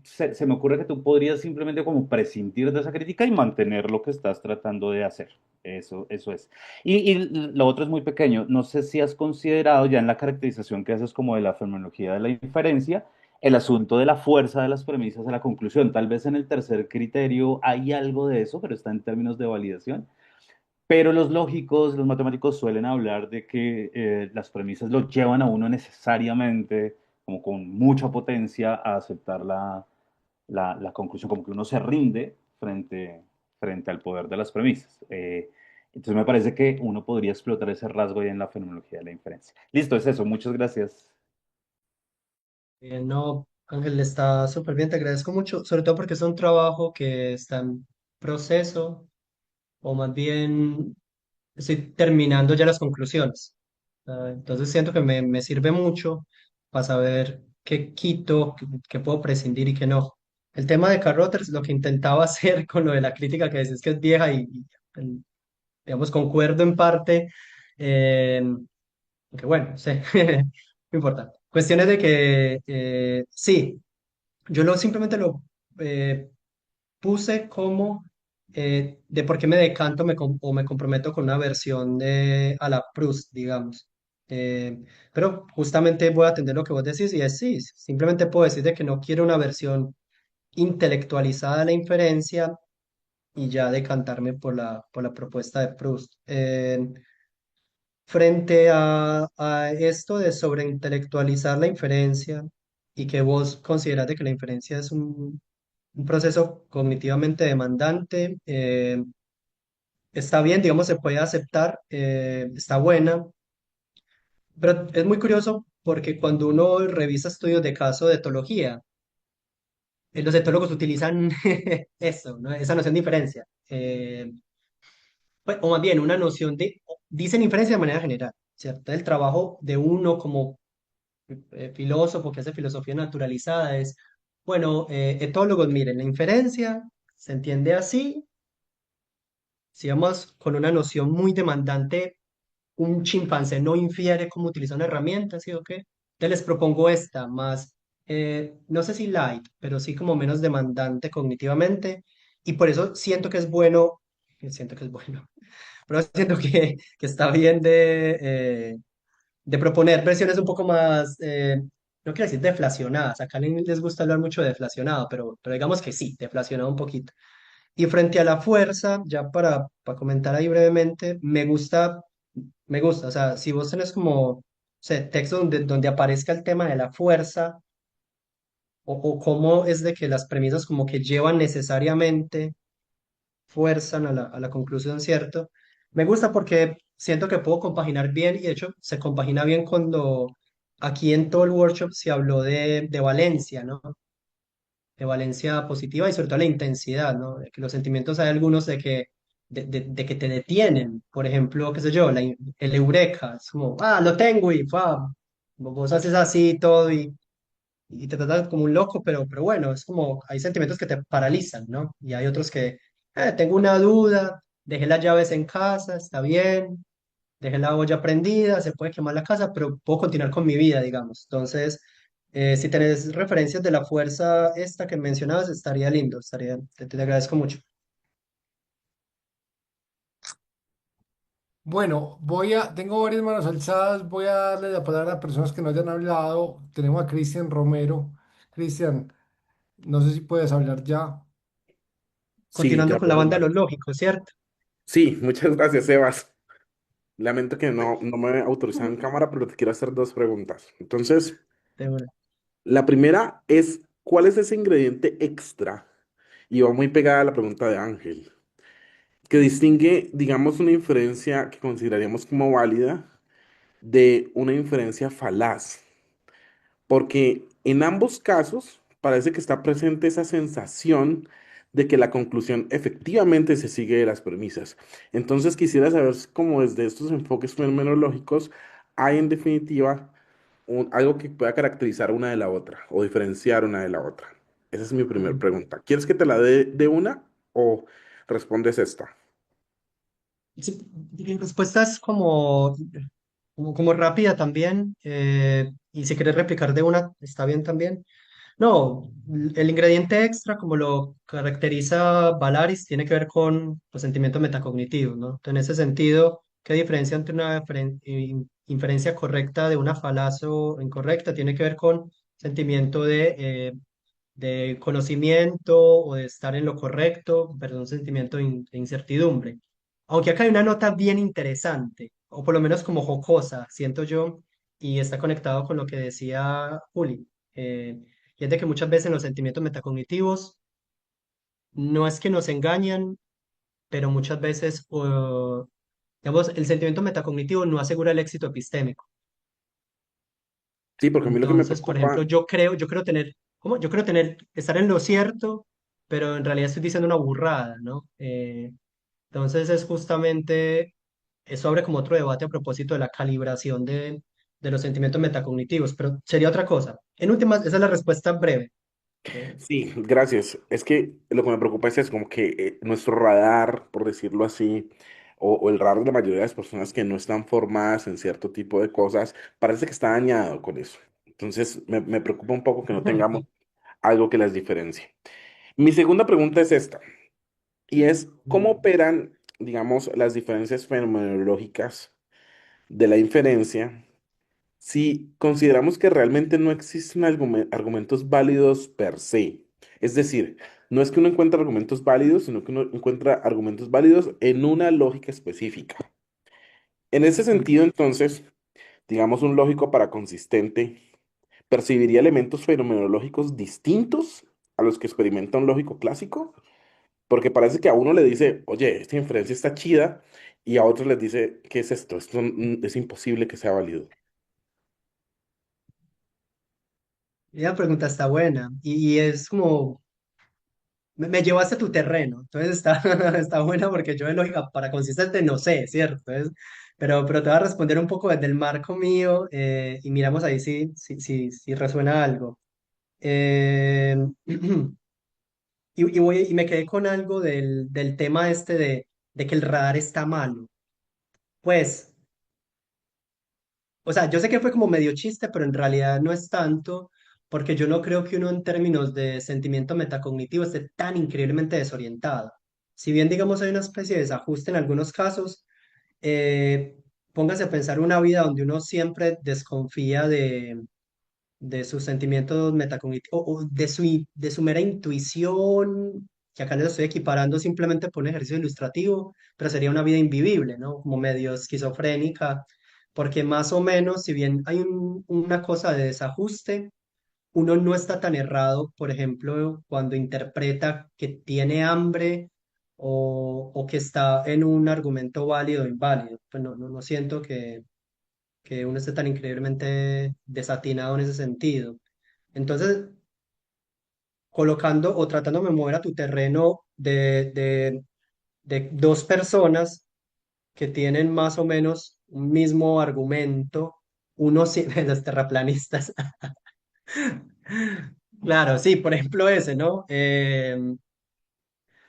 se me ocurre que tú podrías simplemente como prescindir de esa crítica y mantener lo que estás tratando de hacer. Eso es. Y lo otro es muy pequeño. No sé si has considerado ya en la caracterización que haces como de la fenomenología de la inferencia, el asunto de la fuerza de las premisas a la conclusión. Tal vez en el tercer criterio hay algo de eso, pero está en términos de validación. Pero los lógicos, los matemáticos suelen hablar de que las premisas lo llevan a uno necesariamente, como con mucha potencia, a aceptar la conclusión, como que uno se rinde frente al poder de las premisas. Entonces me parece que uno podría explotar ese rasgo ahí en la fenomenología de la inferencia. Listo, es eso. Muchas gracias. No, Ángel, está súper bien, te agradezco mucho, sobre todo porque es un trabajo que está en proceso, o más bien estoy terminando ya las conclusiones. Entonces siento que me sirve mucho para saber qué quito, qué puedo prescindir y qué no. El tema de Carruthers, lo que intentaba hacer con lo de la crítica que decís que es vieja y, digamos, concuerdo en parte, eh, aunque bueno, sé, no importa. Cuestiones de que sí, yo simplemente lo eh, puse como de por qué me decanto o me comprometo con una versión de a la Proust, digamos. Pero justamente voy a atender lo que vos decís y es sí, simplemente puedo decir de que no quiero una versión intelectualizada de la inferencia y ya decantarme por la propuesta de Proust. Frente a esto de sobreintelectualizar la inferencia y que vos consideras de que la inferencia es un proceso cognitivamente demandante, está bien, digamos, se puede aceptar, está buena, pero es muy curioso porque cuando uno revisa estudios de caso de etología, los etólogos utilizan eso, ¿no? Esa noción de inferencia, o más bien una noción de, dicen inferencia de manera general, ¿cierto? El trabajo de uno como filósofo que hace filosofía naturalizada es, bueno, etólogos, miren, la inferencia se entiende así, si vamos con una noción muy demandante, un chimpancé no infiere cómo utilizar una herramienta, ¿sí o qué? Entonces les propongo esta, más, no sé si light, pero sí como menos demandante cognitivamente, y por eso siento que es bueno, pero siento que está bien de proponer versiones un poco más, no quiero decir deflacionadas, acá les gusta hablar mucho de deflacionado, pero digamos que sí, deflacionado un poquito. Y frente a la fuerza, ya para comentar ahí brevemente, me gusta, o sea, si vos tenés como, o sea, texto donde aparezca el tema de la fuerza, o cómo es de que las premisas como que llevan necesariamente, fuerzan a la conclusión, ¿cierto? Me gusta porque siento que puedo compaginar bien, y de hecho se compagina bien cuando aquí en todo el workshop se habló de Valencia, ¿no? De valencia positiva y sobre todo la intensidad, ¿no? De que los sentimientos hay algunos de que te detienen, por ejemplo, qué sé yo, el eureka, es como, lo tengo y vos haces así y todo y te tratan como un loco, pero bueno, es como, hay sentimientos que te paralizan, ¿no? Y hay otros que, tengo una duda, dejé las llaves en casa, está bien, dejé la olla prendida, se puede quemar la casa, pero puedo continuar con mi vida, digamos. Entonces, si tenés referencias de la fuerza esta que mencionabas, estaría lindo, te agradezco mucho. Bueno, tengo varias manos alzadas, voy a darle la palabra a personas que no hayan hablado. Tenemos a Cristian Romero. Cristian, no sé si puedes hablar ya. Sí, Continuando ya con la puedo banda de hablar. los lógicos, ¿cierto? Sí, muchas gracias, Sebas. Lamento que no me autorizaron cámara, pero te quiero hacer dos preguntas. Entonces, De una. la primera es, ¿cuál es ese ingrediente extra? Y va muy pegada a la pregunta de Ángel, que distingue, digamos, una inferencia que consideraríamos como válida de una inferencia falaz. Porque en ambos casos parece que está presente esa sensación de que la conclusión efectivamente se sigue de las premisas. Entonces quisiera saber si como desde estos enfoques fenomenológicos hay en definitiva algo que pueda caracterizar una de la otra o diferenciar una de la otra. Esa es mi primera Mm. pregunta. ¿Quieres que te la dé de una o respondes esta? Sí, mi respuesta es como rápida también, y si quieres replicar de una, está bien también. No, el ingrediente extra, como lo caracteriza Valaris, tiene que ver con los sentimientos metacognitivos, ¿no? Entonces, en ese sentido, ¿qué diferencia entre una inferencia correcta de una falaz o incorrecta? Tiene que ver con sentimiento de conocimiento o de estar en lo correcto, pero un sentimiento de incertidumbre. Aunque acá hay una nota bien interesante, o por lo menos como jocosa, siento yo, y está conectado con lo que decía Juli, y es de que muchas veces los sentimientos metacognitivos no es que nos engañan, pero muchas veces, digamos, el sentimiento metacognitivo no asegura el éxito epistémico. Sí, porque a mí lo que me Entonces, por ejemplo, preocupa, yo creo tener, ¿cómo? Yo creo tener, estar en lo cierto, pero en realidad estoy diciendo una burrada, ¿no? Entonces es justamente, eso abre como otro debate a propósito de la calibración de los sentimientos metacognitivos, pero sería otra cosa. En últimas, esa es la respuesta breve. ¿Eh? sí, gracias. Es que lo que me preocupa es como que nuestro radar, por decirlo así, o el radar de la mayoría de las personas que no están formadas en cierto tipo de cosas, parece que está dañado con eso. Entonces, me preocupa un poco que no tengamos algo que las diferencie. Mi segunda pregunta es esta, y es, ¿cómo operan, digamos, las diferencias fenomenológicas de la inferencia si consideramos que realmente no existen argumentos válidos per se? Es decir, no es que uno encuentre argumentos válidos, sino que uno encuentra argumentos válidos en una lógica específica. En ese sentido, entonces, digamos, un lógico para consistente percibiría elementos fenomenológicos distintos a los que experimenta un lógico clásico, porque parece que a uno le dice, oye, esta inferencia está chida, y a otros les dice, ¿qué es esto? Esto es imposible que sea válido. La pregunta está buena y es como, me llevaste a tu terreno, entonces está, está buena porque yo de lógica para consistente no sé, ¿cierto? Entonces, pero te voy a responder un poco desde el marco mío, y miramos ahí si resuena algo. Eh, y me quedé con algo del tema este de que el radar está malo. Pues, o sea, yo sé que fue como medio chiste, pero en realidad no es tanto, porque yo no creo que uno en términos de sentimiento metacognitivo esté tan increíblemente desorientado. Si bien, digamos, hay una especie de desajuste en algunos casos, eh, póngase a pensar una vida donde uno siempre desconfía de sus sentimientos metacognitivos o de su mera intuición, que acá lo estoy equiparando simplemente por un ejercicio ilustrativo, pero sería una vida invivible, ¿no? Como medio esquizofrénica, porque más o menos, si bien hay una cosa de desajuste, uno no está tan errado, por ejemplo, cuando interpreta que tiene hambre o que está en un argumento válido o inválido. Pues no siento que uno esté tan increíblemente desatinado en ese sentido. Entonces, colocando o tratándome de mover a tu terreno de dos personas que tienen más o menos un mismo argumento, uno sí, los terraplanistas. Claro, sí, por ejemplo ese, ¿no?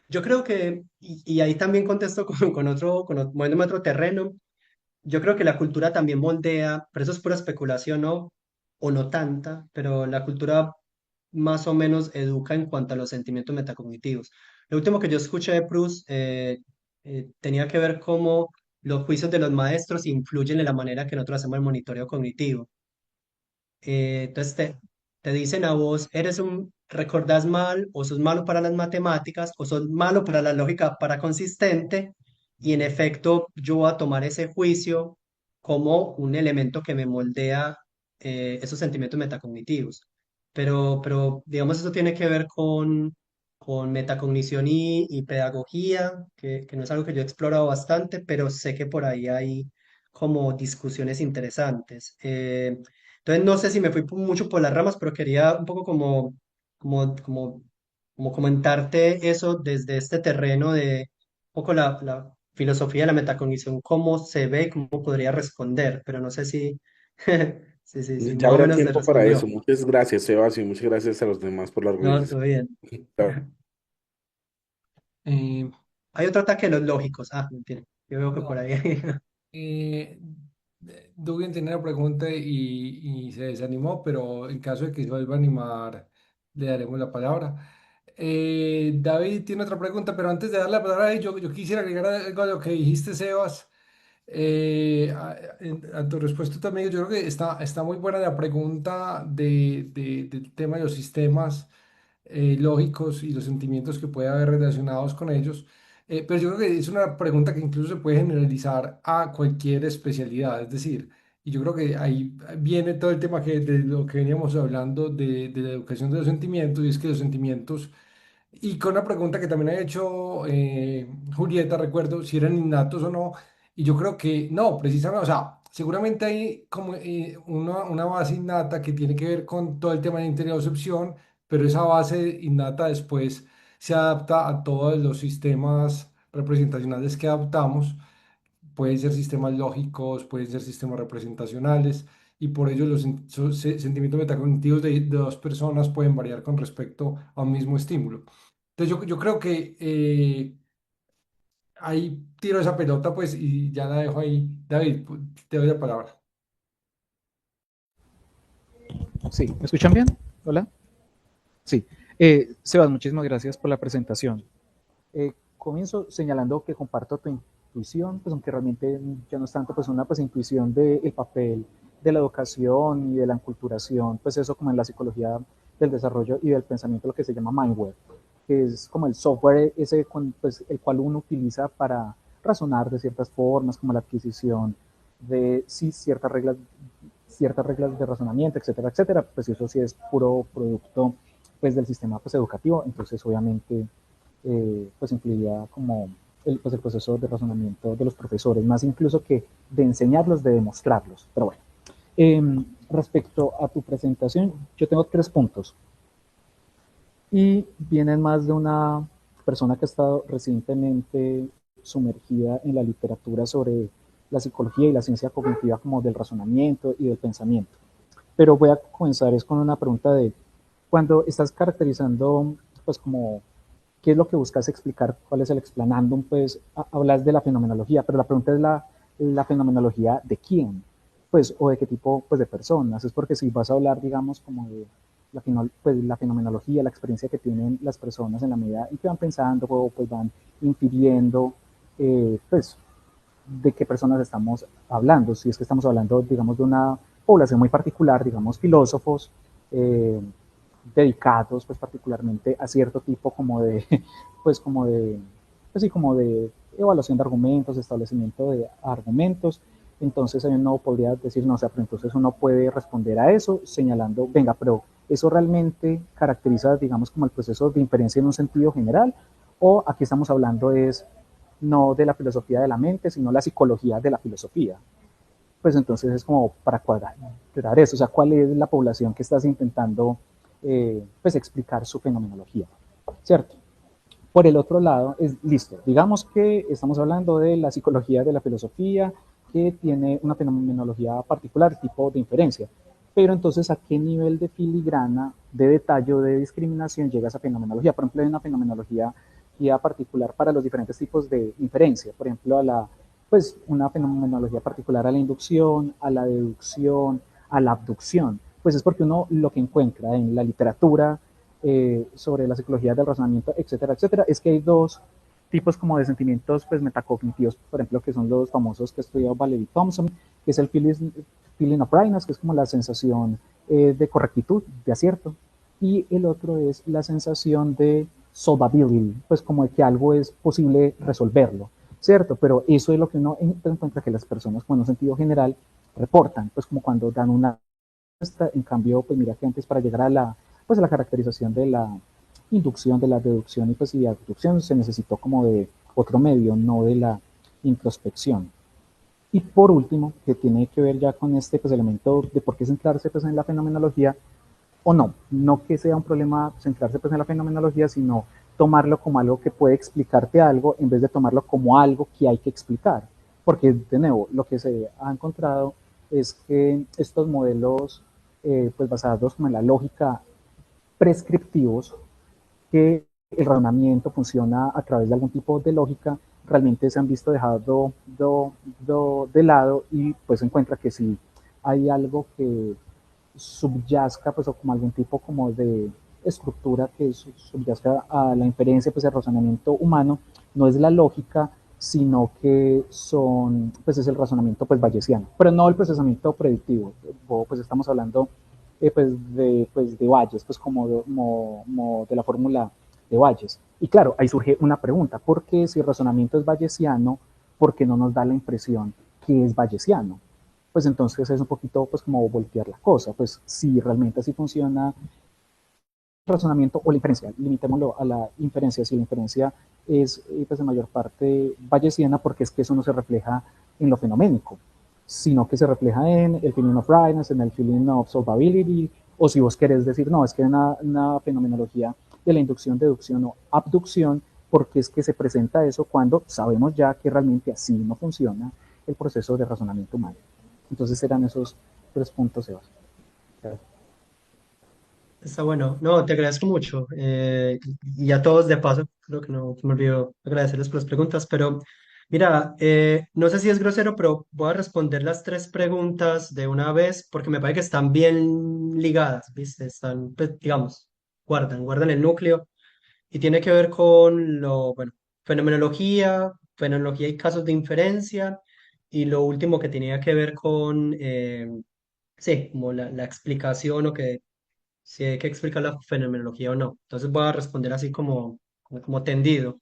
Yo creo que, y ahí también contesto moviéndome a otro terreno, yo creo que la cultura también moldea, pero eso es pura especulación, ¿no? O no tanta, pero la cultura más o menos educa en cuanto a los sentimientos metacognitivos. Lo último que yo escuché de Proust, tenía que ver cómo los juicios de los maestros influyen en la manera que nosotros hacemos el monitoreo cognitivo. Entonces te dicen a vos, recordás mal, o sos malo para las matemáticas, o sos malo para la lógica para consistente, y en efecto yo voy a tomar ese juicio como un elemento que me moldea esos sentimientos metacognitivos. Pero digamos, eso tiene que ver con metacognición y pedagogía, que no es algo que yo he explorado bastante, pero sé que por ahí hay como discusiones interesantes. Entonces, no sé si me fui mucho por las ramas, pero quería un poco como, como, como comentarte eso desde este terreno de un poco la filosofía de la metacognición, cómo se ve, cómo podría responder, pero no sé si, sí, Ya más o habrá menos te tiempo para eso. respondió. Muchas gracias, Sebas, y muchas gracias a los demás por la No, organización. todo bien. Eh, Hay otro ataque de los lógicos. Ah, mentira. Yo veo que por no, ahí. eh, Dugin tenía la pregunta y se desanimó, pero en caso de que se vuelva a animar, le daremos la palabra. David tiene otra pregunta, pero antes de darle la palabra a él, yo quisiera agregar algo a lo que dijiste, Sebas. A tu respuesta también, yo creo que está muy buena la pregunta del tema de los sistemas lógicos y los sentimientos que puede haber relacionados con ellos. Pero yo creo que es una pregunta que incluso se puede generalizar a cualquier especialidad. Es decir, y yo creo que ahí viene todo el tema de lo que veníamos hablando de la educación de los sentimientos, y es que los sentimientos y con una pregunta que también ha hecho Julieta, recuerdo si eran innatos o no, y yo creo que no, precisamente, o sea, seguramente hay como una base innata que tiene que ver con todo el tema de interocepción, pero esa base innata después se adapta a todos los sistemas representacionales que adaptamos, pueden ser sistemas lógicos, pueden ser sistemas representacionales, y por ello los sentimientos metacognitivos de dos personas pueden variar con respecto a un mismo estímulo. Entonces yo creo que ahí tiro esa pelota pues y ya la dejo ahí. David, pues, te doy la palabra. Sí, ¿me escuchan bien? Hola. Sí. Sebas, muchísimas gracias por la presentación. Comienzo señalando que comparto tu intuición, pues aunque realmente ya no es tanto pues una pues intuición del papel de la educación y de la enculturación, pues eso como en la psicología del desarrollo y del pensamiento, lo que se llama mindware, que es como el software ese pues, el cual uno utiliza para razonar de ciertas formas, como la adquisición de sí, ciertas reglas de razonamiento, etcétera, etcétera, pues eso sí es puro producto pues del sistema pues educativo, entonces obviamente pues incluiría como pues el proceso de razonamiento de los profesores, más incluso que de enseñarlos, de demostrarlos. Pero bueno, respecto a tu presentación, yo tengo 3 puntos y vienen más de una persona que ha estado recientemente sumergida en la literatura sobre la psicología y la ciencia cognitiva como del razonamiento y del pensamiento. Pero voy a comenzar es con una pregunta de cuando estás caracterizando pues como qué es lo que buscas explicar, cuál es el explanandum, pues hablas de la fenomenología, pero la pregunta es la fenomenología de quién, pues, o de qué tipo pues, de personas. Es porque si vas a hablar, digamos, como de pues, la fenomenología, la experiencia que tienen las personas en la medida en que van pensando o pues van infiriendo, pues, de qué personas estamos hablando. Si es que estamos hablando, digamos, de una población muy particular, digamos, filósofos, eh, dedicados pues particularmente a cierto tipo como de pues como de pues sí como de evaluación de argumentos, establecimiento de argumentos. Entonces uno podría decir, no, o sea, pero entonces uno puede responder a eso señalando, venga, pero eso realmente caracteriza, digamos, como el proceso de inferencia en un sentido general, o aquí estamos hablando es no de la filosofía de la mente, sino la psicología de la filosofía. Pues entonces es como para cuadrar eso, o sea, cuál es la población que estás intentando pues explicar su fenomenología, ¿cierto? Por el otro lado, es listo, digamos que estamos hablando de la psicología de la filosofía, que tiene una fenomenología particular, tipo de inferencia, pero entonces a qué nivel de filigrana, de detalle o de discriminación llega esa fenomenología. Por ejemplo, hay una fenomenología particular para los diferentes tipos de inferencia, por ejemplo, pues una fenomenología particular a la inducción, a la deducción, a la abducción. Pues es porque uno lo que encuentra en la literatura sobre la psicología del razonamiento, etcétera, etcétera, es que hay 2 tipos como de sentimientos pues metacognitivos, por ejemplo, que son los famosos que ha estudiado Valerie Thompson, que es el feeling of rightness, que es como la sensación de correctitud, de acierto, y el otro es la sensación de solvability, pues como de que algo es posible resolverlo. ¿cierto? Pero eso es lo que uno encuentra que las personas con un sentido general reportan, pues como cuando dan una muestra, en cambio, pues mira que antes para llegar a pues a la caracterización de la inducción, de la deducción y pues y abducción se necesitó como de otro medio, no de la introspección. Y por último, que tiene que ver ya con este pues, elemento de por qué centrarse pues, en la fenomenología, o no, no que sea un problema centrarse pues, en la fenomenología, sino tomarlo como algo que puede explicarte algo en vez de tomarlo como algo que hay que explicar. Porque, de nuevo, lo que se ha encontrado es que estos modelos pues basados como en la lógica prescriptivos, que el razonamiento funciona a través de algún tipo de lógica, realmente se han visto dejado de lado y pues se encuentra que si hay algo que subyazca pues o como algún tipo como de estructura que subyazca a la inferencia pues el razonamiento humano, no es la lógica sino que pues es el razonamiento pues bayesiano, pero no el procesamiento predictivo, pues estamos hablando pues de Bayes, pues como de la fórmula de Bayes. Y claro, ahí surge una pregunta, ¿por qué si el razonamiento es bayesiano, por qué no nos da la impresión que es bayesiano? Pues entonces es un poquito pues como voltear la cosa, pues si realmente así funciona el razonamiento o la inferencia, limitémoslo a la inferencia, si la inferencia es pues en mayor parte bayesiana, porque es que eso no se refleja en lo fenoménico, sino que se refleja en el feeling of rightness, en el feeling of solvability, o si vos querés decir, no, es que hay una fenomenología de la inducción, deducción o abducción, porque es que se presenta eso cuando sabemos ya que realmente así no funciona el proceso de razonamiento humano. Entonces eran esos 3 puntos, Sebas. Está bueno. No, te agradezco mucho. Y a todos de paso, creo que no me olvidó agradecerles por las preguntas, pero mira, no sé si es grosero, pero voy a responder las 3 preguntas de una vez porque me parece que están bien ligadas, ¿viste? Están, pues, digamos, guardan el núcleo y tiene que ver con bueno, fenomenología y casos de inferencia y lo último que tenía que ver con, sí, como la explicación o que si hay que explicar la fenomenología o no. Entonces voy a responder así como tendido.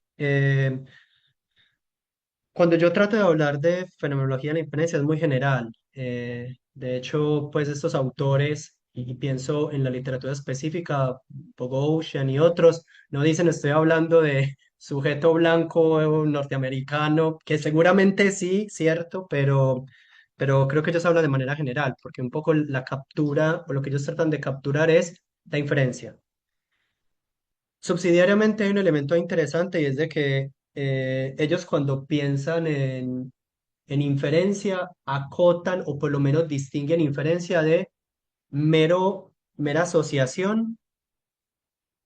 Cuando yo trato de hablar de fenomenología de la inferencia es muy general. De hecho, pues estos autores, y pienso en la literatura específica, Boghossian y otros, no dicen estoy hablando de sujeto blanco norteamericano, que seguramente sí, cierto, pero creo que ellos hablan de manera general, porque un poco la captura o lo que ellos tratan de capturar es la inferencia. Subsidiariamente hay un elemento interesante y es de que ellos cuando piensan en inferencia acotan o por lo menos distinguen inferencia de mera asociación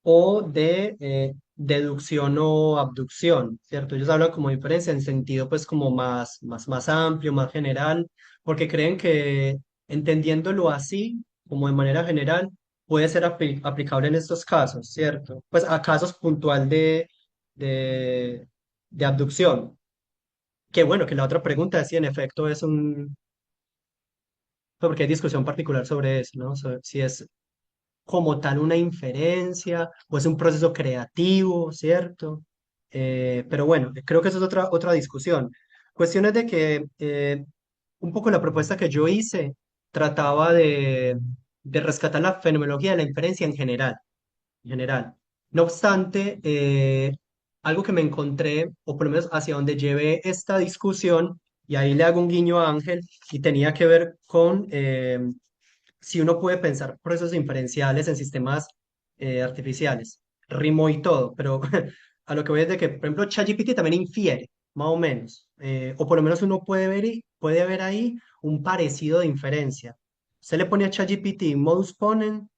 o de deducción o abducción, ¿cierto? Ellos hablan como diferencia en sentido pues como más amplio, más general, porque creen que entendiéndolo así, como de manera general, puede ser aplicable en estos casos, ¿cierto? Pues a casos puntual de, de abducción. Que bueno, que la otra pregunta es si en efecto es porque hay discusión particular sobre eso, ¿no? Si es como tal una inferencia o es un proceso creativo, ¿cierto? Pero bueno, creo que eso es otra discusión. Cuestiones de que un poco la propuesta que yo hice trataba de rescatar la fenomenología de la inferencia en general. No obstante, algo que me encontré, o por lo menos hacia donde llevé esta discusión, y ahí le hago un guiño a Ángel, y tenía que ver con si uno puede pensar procesos inferenciales en sistemas artificiales. Rimo y todo, pero a lo que voy es de que, por ejemplo, ChatGPT también infiere, más o menos, o por lo menos uno puede ver ahí un parecido de inferencia. Se le pone a ChatGPT modus ponens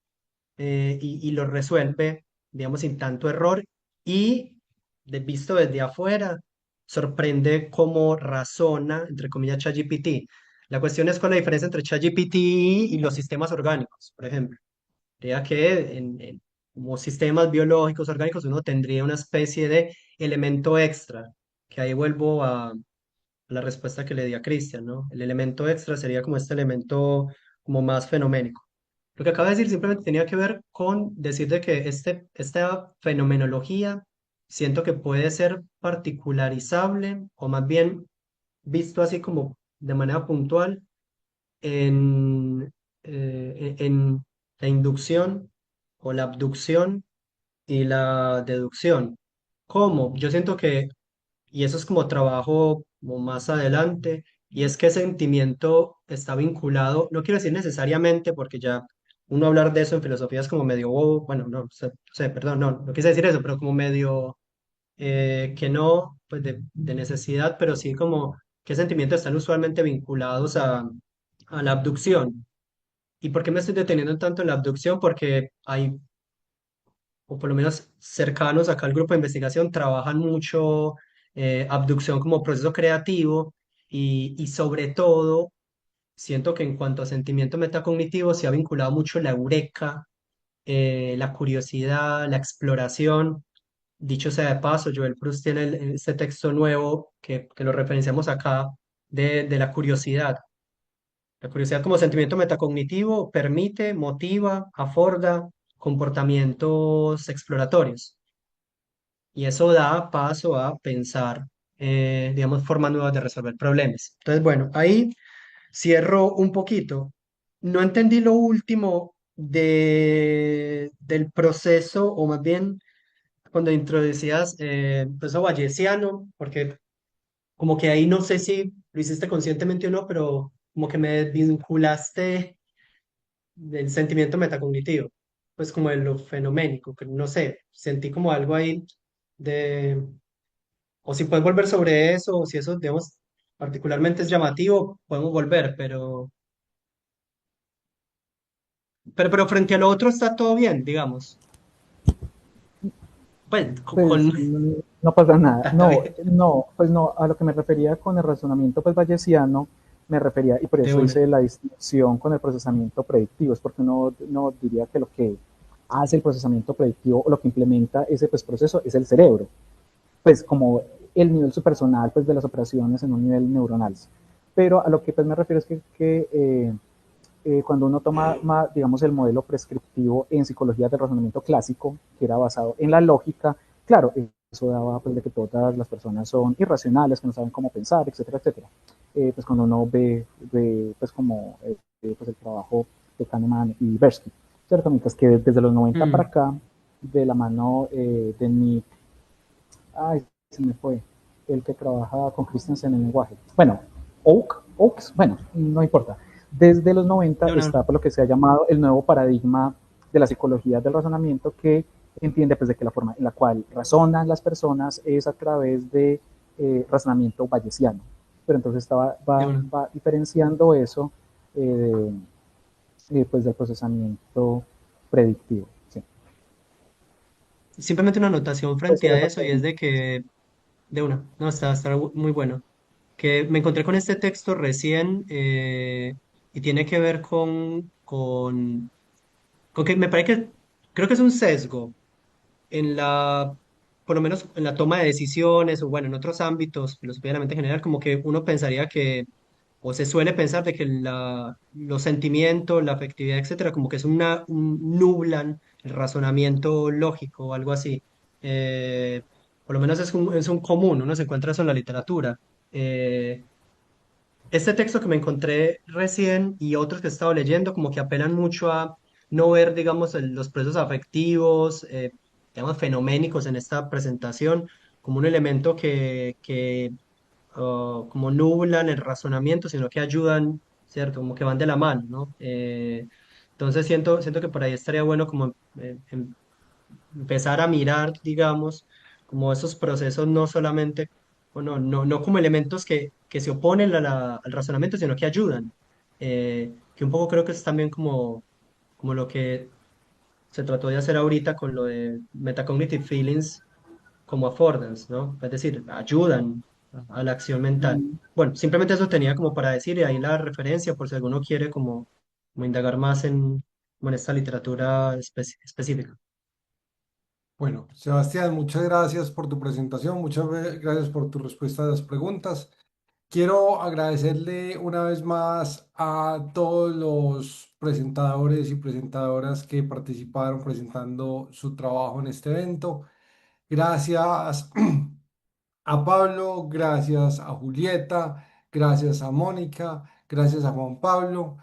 y lo resuelve, digamos, sin tanto error y visto desde afuera, sorprende cómo razona, entre comillas, ChatGPT. La cuestión es cuál es la diferencia entre ChatGPT y los sistemas orgánicos, por ejemplo. Diría que como sistemas biológicos orgánicos uno tendría una especie de elemento extra, que ahí vuelvo a la respuesta que le di a Cristian, ¿no? El elemento extra sería como este elemento como más fenoménico. Lo que acaba de decir simplemente tenía que ver con decir de que esta fenomenología siento que puede ser particularizable o más bien visto así como de manera puntual en, en la inducción o la abducción y la deducción. ¿Cómo? Yo siento que, y eso es como trabajo como más adelante, y es que ese sentimiento está vinculado, no quiero decir necesariamente, porque ya uno hablar de eso en filosofía es como medio bobo, bueno, no sé, perdón, no quise decir eso, pero como medio que no, pues de necesidad, pero sí como qué sentimientos están usualmente vinculados a la abducción. ¿Y por qué me estoy deteniendo tanto en la abducción? Porque hay, o por lo menos cercanos acá al grupo de investigación, trabajan mucho abducción como proceso creativo y sobre todo siento que en cuanto a sentimiento metacognitivo se ha vinculado mucho la eureka, la curiosidad, la exploración. Dicho sea de paso, Joel Proust tiene este texto nuevo que lo referenciamos acá de la curiosidad. La curiosidad como sentimiento metacognitivo permite, motiva, aforda comportamientos exploratorios y eso da paso a pensar, digamos, formas nuevas de resolver problemas. Entonces, bueno, ahí cierro un poquito. No entendí lo último del proceso, o más bien cuando introducías el proceso bayesiano, porque como que ahí no sé si lo hiciste conscientemente o no, pero como que me desvinculaste del sentimiento metacognitivo, pues como de lo fenoménico, que no sé, sentí como algo ahí de, o si puedes volver sobre eso, o si eso, digamos, particularmente es llamativo, podemos volver, pero frente a lo otro está todo bien, digamos. Pues Pues no pasa nada. está No, bien, no, pues no, a lo que me refería con el razonamiento pues bayesiano, me refería, y por de eso una. hice la distinción con el procesamiento predictivo, es porque uno no diría que lo que hace el procesamiento predictivo o lo que implementa ese pues, proceso es el cerebro, pues como el nivel subpersonal pues, de las operaciones en un nivel neuronal. Pero a lo que pues, me refiero es que cuando uno toma, digamos, el modelo prescriptivo en psicología del razonamiento clásico, que era basado en la lógica, claro, eso daba pues, de que todas las personas son irracionales, que no saben cómo pensar, etcétera, etcétera. Pues cuando uno ve pues como pues el trabajo de Kahneman y Tversky, ¿cierto? Mientras que desde los 90 para Mm, acá, de la mano de Nick, ay, se me fue, el que trabaja con Christensen en el lenguaje. Bueno, Oaks, bueno, no importa. Desde los 90 de una. está por lo que se ha llamado el nuevo paradigma de la psicología del razonamiento que entiende pues, de que la forma en la cual razonan las personas es a través de razonamiento bayesiano. Pero entonces De una. va diferenciando eso eh, pues del procesamiento predictivo. Sí. Simplemente una anotación Pues frente era a esa eso y es pregunta. de que, de una, no, está muy bueno. Que me encontré con este texto recién y tiene que ver con que me parece que creo que es un sesgo en la, por lo menos en la toma de decisiones o bueno, en otros ámbitos, filosofía de la mente en general, como que uno pensaría que, o se suele pensar de que los sentimientos, la afectividad, etcétera, como que es nublan el razonamiento lógico o algo así. Eh, por lo menos es un común, uno se encuentra eso en la literatura. Eh, este texto que me encontré recién y otros que he estado leyendo, como que apelan mucho a no ver, digamos, los procesos afectivos, digamos, fenoménicos en esta presentación, como un elemento como nublan el razonamiento, sino que ayudan, ¿cierto? Como que van de la mano, ¿no? Entonces siento que por ahí estaría bueno como empezar a mirar, digamos, como esos procesos no solamente, bueno, no como elementos que se oponen al razonamiento, sino que ayudan. Que un poco creo que es también como lo que se trató de hacer ahorita con lo de metacognitive feelings como affordance, ¿no? Es decir, ayudan a la acción mental. Mm, Bueno, simplemente eso tenía como para decir y ahí la referencia por si alguno quiere como indagar más como en esta literatura específica. Bueno, Sebastián, muchas gracias por tu presentación, muchas gracias por tu respuesta a las preguntas. Quiero agradecerle una vez más a todos los presentadores y presentadoras que participaron presentando su trabajo en este evento. Gracias a Pablo, gracias a Julieta, gracias a Mónica, gracias a Juan Pablo,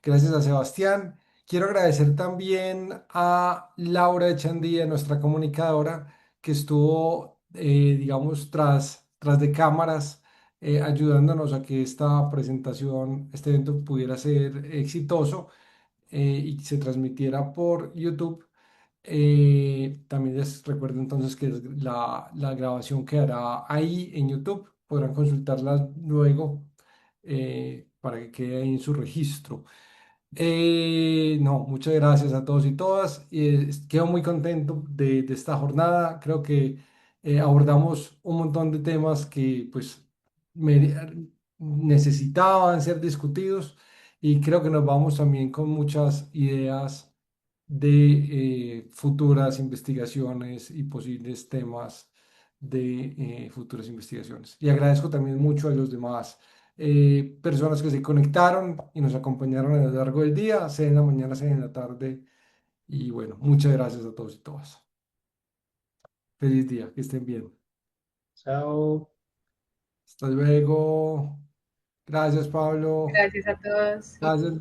gracias a Sebastián. Quiero agradecer también a Laura Echandía, nuestra comunicadora, que estuvo, digamos, tras de cámaras, ayudándonos a que esta presentación, este evento pudiera ser exitoso y se transmitiera por YouTube. También les recuerdo entonces que la grabación quedará ahí en YouTube. Podrán consultarla luego para que quede ahí en su registro. No, muchas gracias a todos y todas. Quedo muy contento de esta jornada. Creo que abordamos un montón de temas que pues necesitaban ser discutidos y creo que nos vamos también con muchas ideas de futuras investigaciones y posibles temas de futuras investigaciones. Y agradezco también mucho a los demás personas que se conectaron y nos acompañaron a lo largo del día, sea en la mañana, sea en la tarde. Y bueno, muchas gracias a todos y todas. Feliz día, que estén bien. Chao. Hasta luego. Gracias, Pablo. Gracias a todos. Gracias.